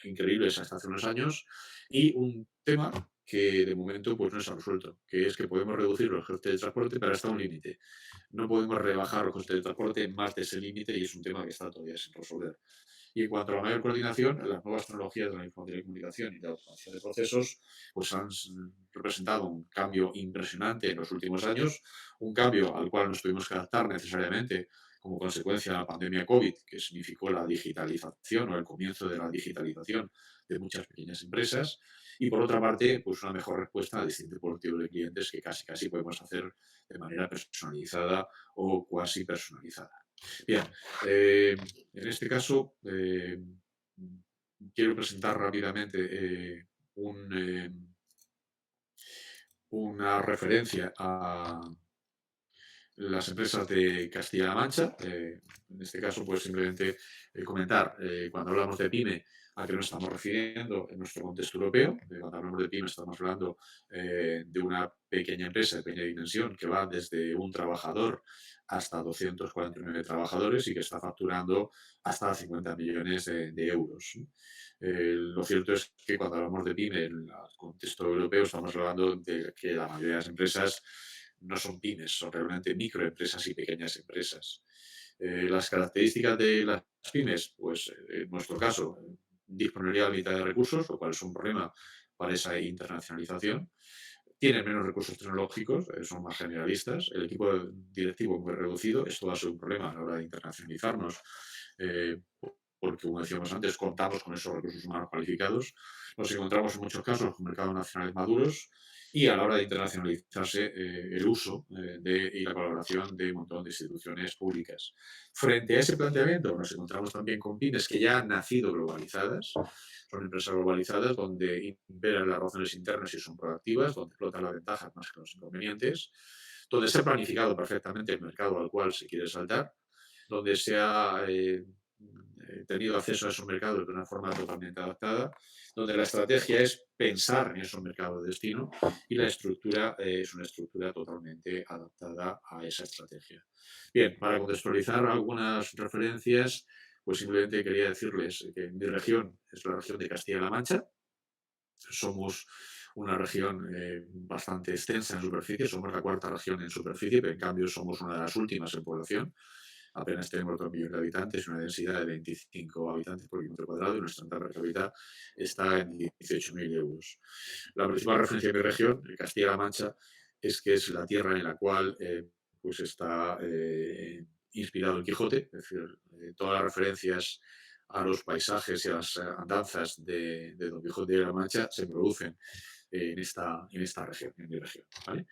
increíbles hasta hace unos años y un tema que de momento pues, no se ha resuelto, que es que podemos reducir los costes de transporte, pero hasta un límite. No podemos rebajar los costes de transporte más de ese límite y es un tema que está todavía sin resolver. Y en cuanto a la mayor coordinación, las nuevas tecnologías de la información y comunicación y de la automación de procesos pues han representado un cambio impresionante en los últimos años, un cambio al cual nos tuvimos que adaptar necesariamente como consecuencia de la pandemia COVID, que significó la digitalización o el comienzo de la digitalización de muchas pequeñas empresas, y por otra parte, pues una mejor respuesta a distintos colectivos de clientes que casi podemos hacer de manera personalizada o cuasi personalizada. Bien, en este caso quiero presentar rápidamente una referencia a las empresas de Castilla-La Mancha. En este caso, pues simplemente comentar, cuando hablamos de PYME, a qué nos estamos refiriendo en nuestro contexto europeo. Cuando hablamos de PYME estamos hablando de una pequeña empresa de pequeña dimensión que va desde un trabajador hasta 249 trabajadores y que está facturando hasta 50 millones de euros. Lo cierto es que cuando hablamos de PYME en el contexto europeo estamos hablando de que la mayoría de las empresas no son pymes, son realmente microempresas y pequeñas empresas. Las características de las pymes, pues en nuestro caso, disponibilidad limitada de recursos, lo cual es un problema para esa internacionalización. Tienen menos recursos tecnológicos, son más generalistas. El equipo directivo muy reducido. Esto va a ser un problema a la hora de internacionalizarnos, porque, como decíamos antes, contamos con esos recursos humanos cualificados. Nos encontramos en muchos casos con mercados nacionales maduros y a la hora de internacionalizarse el uso y la colaboración de un montón de instituciones públicas. Frente a ese planteamiento nos encontramos también con pymes que ya han nacido globalizadas, son empresas globalizadas donde imperan las razones internas y son proactivas, donde explotan las ventajas más que los inconvenientes, donde se ha planificado perfectamente el mercado al cual se quiere saltar, donde se ha tenido acceso a esos mercados de una forma totalmente adaptada, donde la estrategia es pensar en esos mercados de destino y la estructura es una estructura totalmente adaptada a esa estrategia. Bien, para contextualizar algunas referencias, pues simplemente quería decirles que mi región es la región de Castilla-La Mancha. Somos una región bastante extensa en superficie, somos la cuarta región en superficie, pero en cambio somos una de las últimas en población. Apenas tenemos 2 millones de habitantes y una densidad de 25 habitantes por kilómetro cuadrado y nuestra renta per cápita está en 18.000 euros. La principal referencia de mi región, Castilla-La Mancha, es que es la tierra en la cual pues está inspirado el Quijote, es decir, todas las referencias a los paisajes y a las andanzas de Don Quijote de la Mancha se producen en esta región, en mi región. ¿Vale?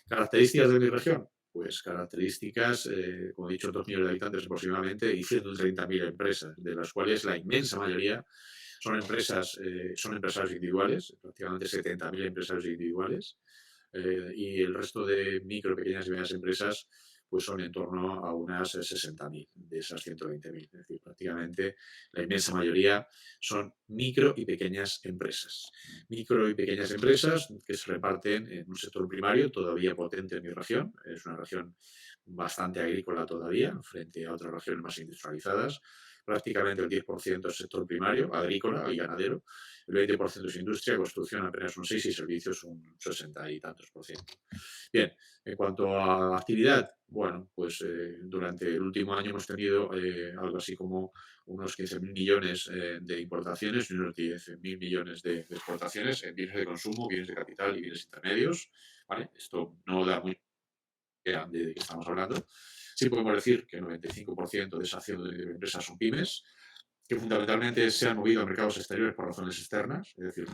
Características de mi región, pues características, como he dicho, 2 millones de habitantes aproximadamente y 130.000 empresas, de las cuales la inmensa mayoría son empresas, son empresarios individuales, prácticamente 70.000 empresarios individuales, y el resto de micro, pequeñas y medianas empresas pues son en torno a unas 60.000 de esas 120.000. Es decir, prácticamente la inmensa mayoría son micro y pequeñas empresas. Micro y pequeñas empresas que se reparten en un sector primario todavía potente en mi región. Es una región bastante agrícola todavía, frente a otras regiones más industrializadas, prácticamente el 10% es sector primario, agrícola y ganadero, el 20% es industria, construcción apenas un 6% y servicios un 60 y tantos por ciento. Bien, en cuanto a actividad, bueno, pues durante el último año hemos tenido algo así como unos 15.000 millones de importaciones y unos 10.000 millones de exportaciones en bienes de consumo, bienes de capital y bienes intermedios. ¿Vale? Esto no da muy idea de qué estamos hablando. Sí podemos decir que el 95% de esa acción de empresas son pymes, que fundamentalmente se han movido a mercados exteriores por razones externas, es decir,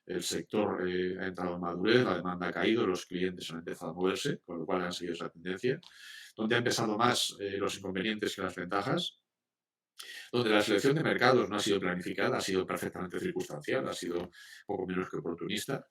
el sector ha entrado en madurez, la demanda ha caído, los clientes han empezado a moverse, con lo cual han seguido esa tendencia, donde han pesado más los inconvenientes que las ventajas, donde la selección de mercados no ha sido planificada, ha sido perfectamente circunstancial, ha sido poco menos que oportunista.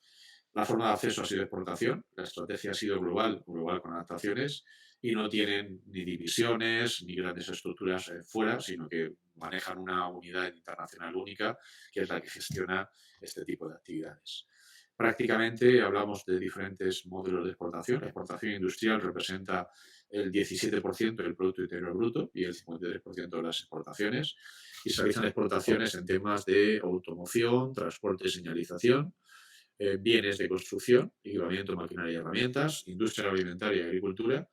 La forma de acceso ha sido exportación, la estrategia ha sido global, global con adaptaciones, y no tienen ni divisiones ni grandes estructuras fuera, sino que manejan una unidad internacional única, que es la que gestiona este tipo de actividades. Prácticamente hablamos de diferentes modelos de exportación. La exportación industrial representa el 17% del Producto Interior Bruto y el 53% de las exportaciones. Y se realizan exportaciones en temas de automoción, transporte, señalización, bienes de construcción, equipamiento, maquinaria y herramientas, industria alimentaria y agricultura,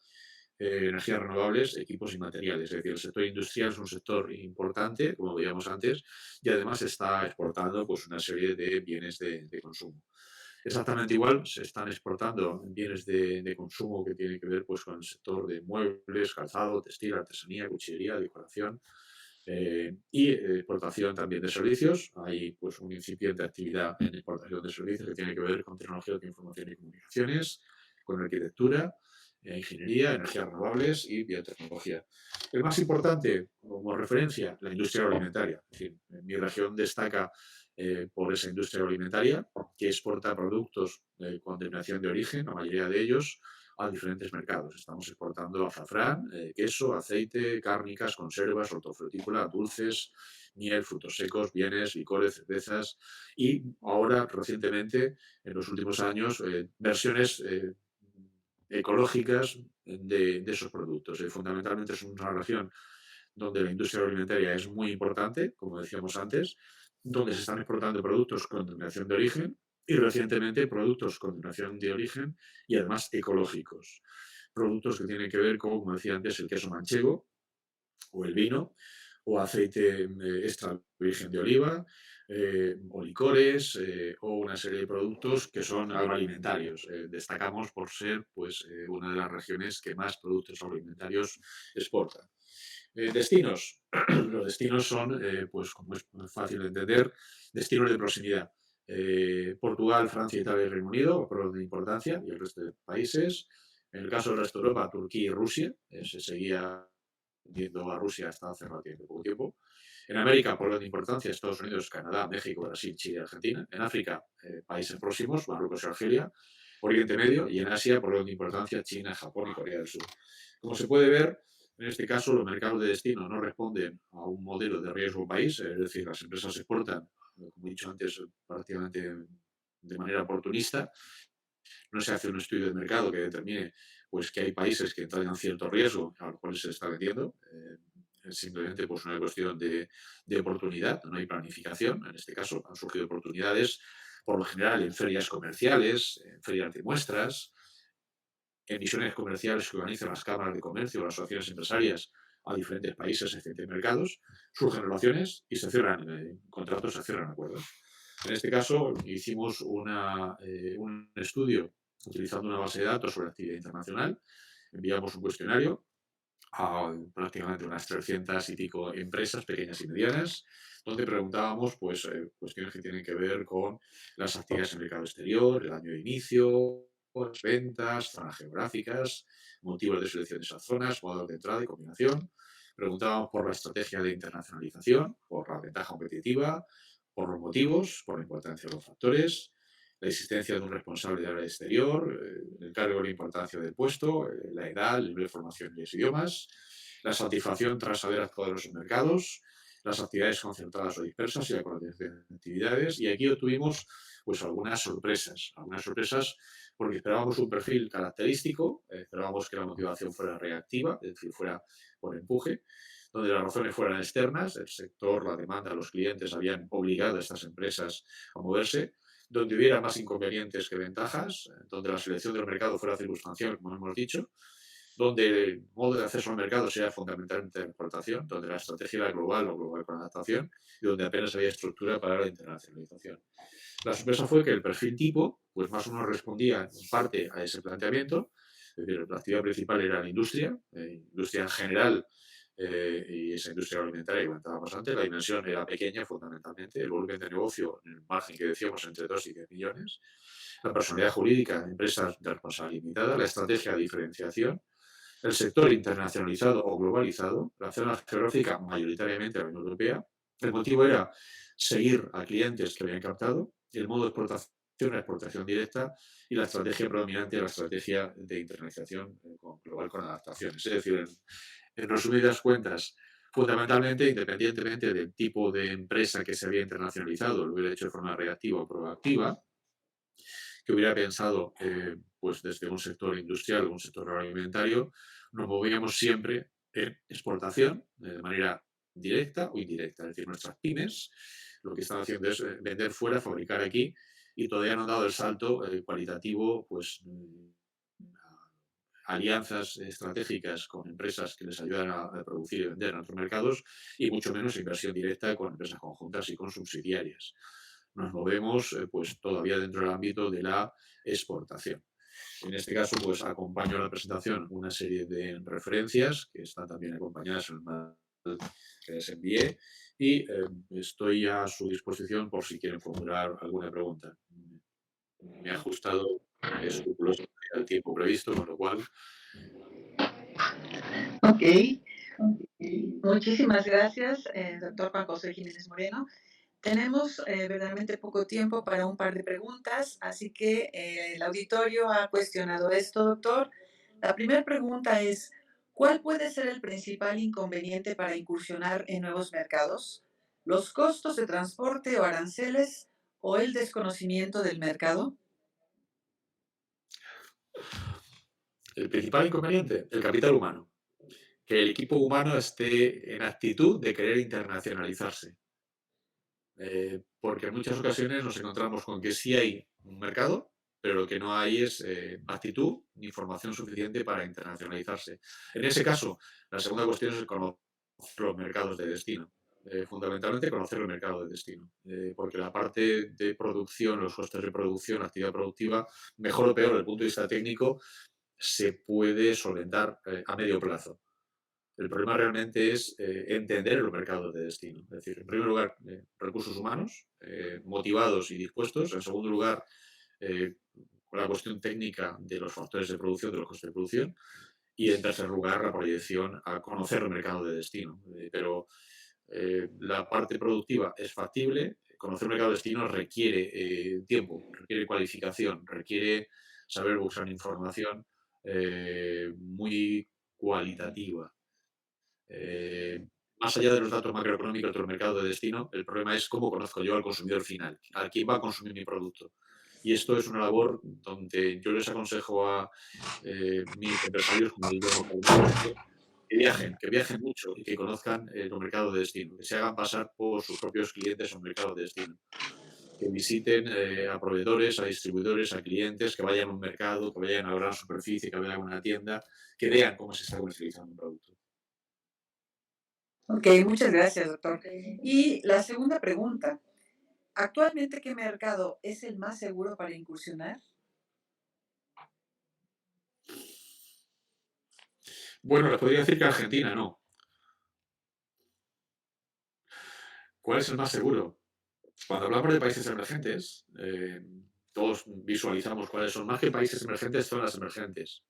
energías renovables, equipos y materiales. Es decir, el sector industrial es un sector importante, como veíamos antes, y además está exportando pues, una serie de bienes de consumo. Exactamente igual, se están exportando bienes de consumo que tienen que ver pues, con el sector de muebles, calzado, textil, artesanía, cuchillería, decoración, y exportación también de servicios. Hay pues, un incipiente actividad en exportación de servicios que tiene que ver con tecnología de información y comunicaciones, con arquitectura, ingeniería, energías renovables y biotecnología. El más importante, como referencia, la industria agroalimentaria. Es decir, mi región destaca por esa industria agroalimentaria que exporta productos con denominación de origen, la mayoría de ellos, a diferentes mercados. Estamos exportando azafrán, queso, aceite, cárnicas, conservas, hortofrutícola, dulces, miel, frutos secos, bienes, licores, cervezas y ahora, recientemente, en los últimos años, versiones ecológicas de esos productos. Fundamentalmente es una región donde la industria alimentaria es muy importante, como decíamos antes, donde se están exportando productos con denominación de origen y recientemente productos con denominación de origen y además ecológicos. Productos que tienen que ver con, como decía antes, el queso manchego o el vino o aceite extra virgen de oliva, o licores, o una serie de productos que son agroalimentarios. Destacamos por ser pues, una de las regiones que más productos agroalimentarios exporta. Destinos. Los destinos son, pues como es fácil de entender, destinos de proximidad. Portugal, Francia, Italia y Reino Unido, por orden de importancia, y el resto de países. En el caso del resto de Europa, Turquía y Rusia, se seguía viendo a Rusia hasta hace relativamente poco tiempo. En América, por orden de importancia, Estados Unidos, Canadá, México, Brasil, Chile y Argentina. En África, países próximos, Marruecos y Argelia. Oriente Medio y en Asia, por orden de importancia, China, Japón y Corea del Sur. Como se puede ver, en este caso, los mercados de destino no responden a un modelo de riesgo país, es decir, las empresas exportan, como he dicho antes, prácticamente de manera oportunista. No se hace un estudio de mercado que determine pues, que hay países que traen cierto riesgo a los cuales se está vendiendo. Es simplemente pues, una cuestión de oportunidad, no hay planificación. En este caso, han surgido oportunidades, por lo general, en ferias comerciales, en ferias de muestras, en misiones comerciales que organizan las cámaras de comercio o las asociaciones empresarias a diferentes países, diferentes mercados, surgen relaciones y se cierran contratos, se cierran acuerdos. En este caso, hicimos un estudio utilizando una base de datos sobre actividad internacional, enviamos un cuestionario a prácticamente unas 300 y pico empresas pequeñas y medianas, donde preguntábamos pues, cuestiones que tienen que ver con las actividades en el mercado exterior, el año de inicio, las ventas, zonas geográficas, motivos de selección de esas zonas, modos de entrada y combinación. Preguntábamos por la estrategia de internacionalización, por la ventaja competitiva, por los motivos, por la importancia de los factores, la existencia de un responsable de área exterior, el cargo y la importancia del puesto, la edad, el nivel de formación y los idiomas, la satisfacción tras haber actuado en los mercados, las actividades concentradas o dispersas y la coordinación de actividades. Y aquí obtuvimos pues algunas sorpresas porque esperábamos un perfil característico, esperábamos que la motivación fuera reactiva, es decir, fuera por empuje, donde las razones fueran externas, el sector, la demanda, los clientes habían obligado a estas empresas a moverse, donde hubiera más inconvenientes que ventajas, donde la selección del mercado fuera circunstancial, como hemos dicho, donde el modo de acceso al mercado sea fundamentalmente la exportación, donde la estrategia era global o global con adaptación y donde apenas había estructura para la internacionalización. La sorpresa fue que el perfil tipo, pues más o menos respondía en parte a ese planteamiento, es decir, la actividad principal era la industria, industria en general, y esa industria alimentaria que comentábamos antes, la dimensión era pequeña fundamentalmente, el volumen de negocio, el margen que decíamos entre 2 y 10 millones, la personalidad jurídica, empresas de responsabilidad limitada, la estrategia de diferenciación, el sector internacionalizado o globalizado, la zona geográfica mayoritariamente la Unión Europea. El motivo era seguir a clientes que habían captado, el modo de exportación, la exportación directa y la estrategia predominante, la estrategia de internalización global con adaptaciones. Es decir, en resumidas cuentas, fundamentalmente, independientemente del tipo de empresa que se había internacionalizado, lo hubiera hecho de forma reactiva o proactiva, que hubiera pensado pues desde un sector industrial o un sector agroalimentario, nos movíamos siempre en exportación de manera directa o indirecta. Es decir, nuestras pymes lo que están haciendo es vender fuera, fabricar aquí y todavía no han dado el salto cualitativo, pues alianzas estratégicas con empresas que les ayudan a producir y vender en otros mercados y mucho menos inversión directa con empresas conjuntas y con subsidiarias. Nos movemos pues todavía dentro del ámbito de la exportación. En este caso, pues acompaño a la presentación una serie de referencias que están también acompañadas en el manual que les envié y estoy a su disposición por si quieren formular alguna pregunta. Me he ajustado escrupulosamente al tiempo previsto, con lo cual. Ok, muchísimas gracias, doctor Juan José Jiménez Moreno. Tenemos verdaderamente poco tiempo para un par de preguntas, así que el auditorio ha cuestionado esto, doctor. La primera pregunta es, ¿cuál puede ser el principal inconveniente para incursionar en nuevos mercados? ¿Los costos de transporte o aranceles o el desconocimiento del mercado? El principal inconveniente, el capital humano. Que el equipo humano esté en actitud de querer internacionalizarse. Porque en muchas ocasiones nos encontramos con que sí hay un mercado, pero lo que no hay es actitud ni formación suficiente para internacionalizarse. En ese caso, la segunda cuestión es conocer los mercados de destino. Fundamentalmente conocer el mercado de destino, porque la parte de producción, los costes de producción, la actividad productiva, mejor o peor desde el punto de vista técnico, se puede solventar a medio plazo. El problema realmente es entender los mercados de destino. Es decir, en primer lugar, recursos humanos motivados y dispuestos. En segundo lugar, con la cuestión técnica de los factores de producción, de los costes de producción. Y en tercer lugar, la proyección a conocer el mercado de destino. Pero la parte productiva es factible. Conocer el mercado de destino requiere tiempo, requiere cualificación, requiere saber buscar información muy cualitativa. Más allá de los datos macroeconómicos del mercado de destino, el problema es cómo conozco yo al consumidor final, a quién va a consumir mi producto. Y esto es una labor donde yo les aconsejo a mis empresarios como que viajen mucho y que conozcan el mercado de destino, que se hagan pasar por sus propios clientes en el mercado de destino, que visiten a proveedores, a distribuidores, a clientes, que vayan a un mercado, que vayan a una gran superficie, que vayan a una tienda, que vean cómo se está comercializando un producto. Ok, muchas gracias, doctor. Y la segunda pregunta, ¿actualmente qué mercado es el más seguro para incursionar? Bueno, les podría decir que Argentina no. ¿Cuál es el más seguro? Cuando hablamos de países emergentes, todos visualizamos cuáles son. Más que países emergentes, zonas emergentes.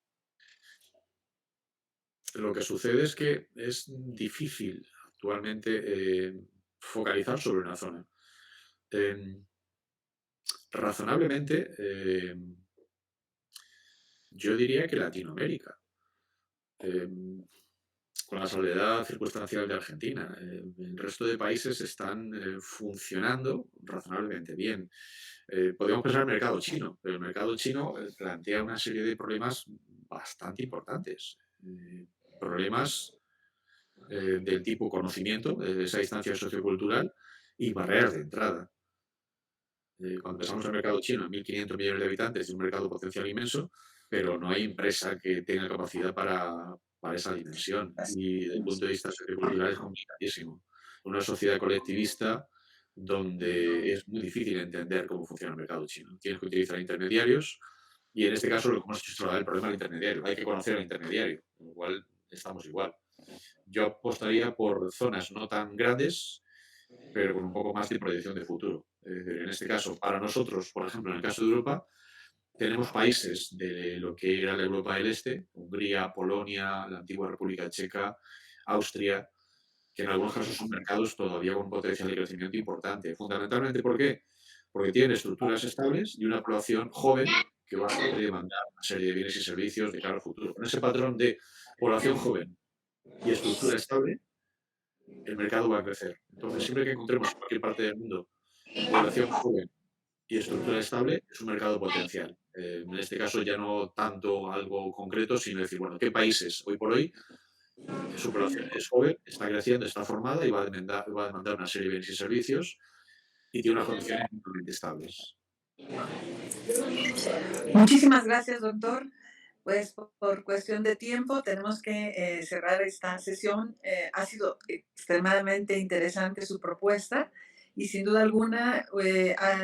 Lo que sucede es que es difícil actualmente focalizar sobre una zona. Razonablemente, yo diría que Latinoamérica. Con la soledad circunstancial de Argentina. El resto de países están funcionando razonablemente bien. Podemos pensar en el mercado chino, pero el mercado chino plantea una serie de problemas bastante importantes. Problemas del tipo conocimiento, de esa distancia sociocultural, y barreras de entrada. Cuando pensamos en el mercado chino, en 1.500 millones de habitantes, es un mercado potencial inmenso, pero no hay empresa que tenga capacidad para esa dimensión. Y desde el punto de vista sociocultural es complicadísimo. Una sociedad colectivista donde es muy difícil entender cómo funciona el mercado chino. Tienes que utilizar intermediarios y en este caso lo que hemos hecho es trasladar el problema al intermediario. Hay que conocer al intermediario, con lo cual estamos igual. Yo apostaría por zonas no tan grandes, pero con un poco más de proyección de futuro. En este caso, para nosotros, por ejemplo, en el caso de Europa, tenemos países de lo que era la Europa del Este, Hungría, Polonia, la antigua República Checa, Austria, que en algunos casos son mercados todavía con un potencial de crecimiento importante. Fundamentalmente, ¿por qué? Porque tienen estructuras estables y una población joven que va a poder demandar una serie de bienes y servicios de cara al futuro. Con ese patrón de población joven y estructura estable, el mercado va a crecer. Entonces, siempre que encontremos en cualquier parte del mundo población joven y estructura estable, es un mercado potencial. En este caso ya no tanto algo concreto, sino decir, bueno, ¿qué países hoy por hoy su población es joven, está creciendo, está formada y va a demandar una serie de bienes y servicios y tiene unas condiciones mínimamente estables? Muchísimas gracias, doctor. Pues por cuestión de tiempo tenemos que cerrar esta sesión. Ha sido extremadamente interesante su propuesta y sin duda alguna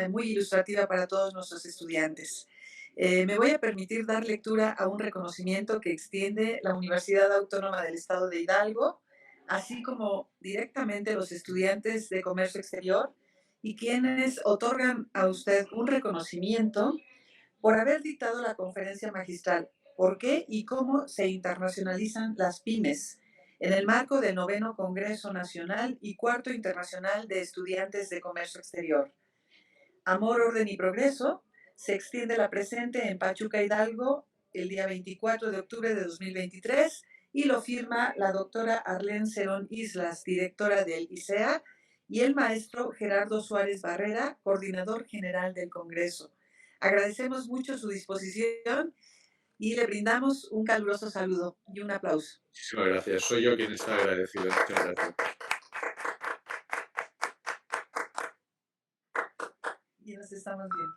muy ilustrativa para todos nuestros estudiantes. Me voy a permitir dar lectura a un reconocimiento que extiende la Universidad Autónoma del Estado de Hidalgo, así como directamente los estudiantes de comercio exterior y quienes otorgan a usted un reconocimiento por haber dictado la conferencia magistral ¿Por qué y cómo se internacionalizan las pymes? En el marco del noveno Congreso Nacional y cuarto Internacional de Estudiantes de Comercio Exterior. Amor, Orden y Progreso se extiende la presente en Pachuca, Hidalgo, el día 24 de octubre de 2023 y lo firma la doctora Arlén Cerón Islas, directora del ICEA, y el maestro Gerardo Suárez Barrera, coordinador general del Congreso. Agradecemos mucho su disposición y le brindamos un caluroso saludo y un aplauso. Muchísimas gracias. Soy yo quien está agradecido. Muchas gracias. Y nos estamos viendo.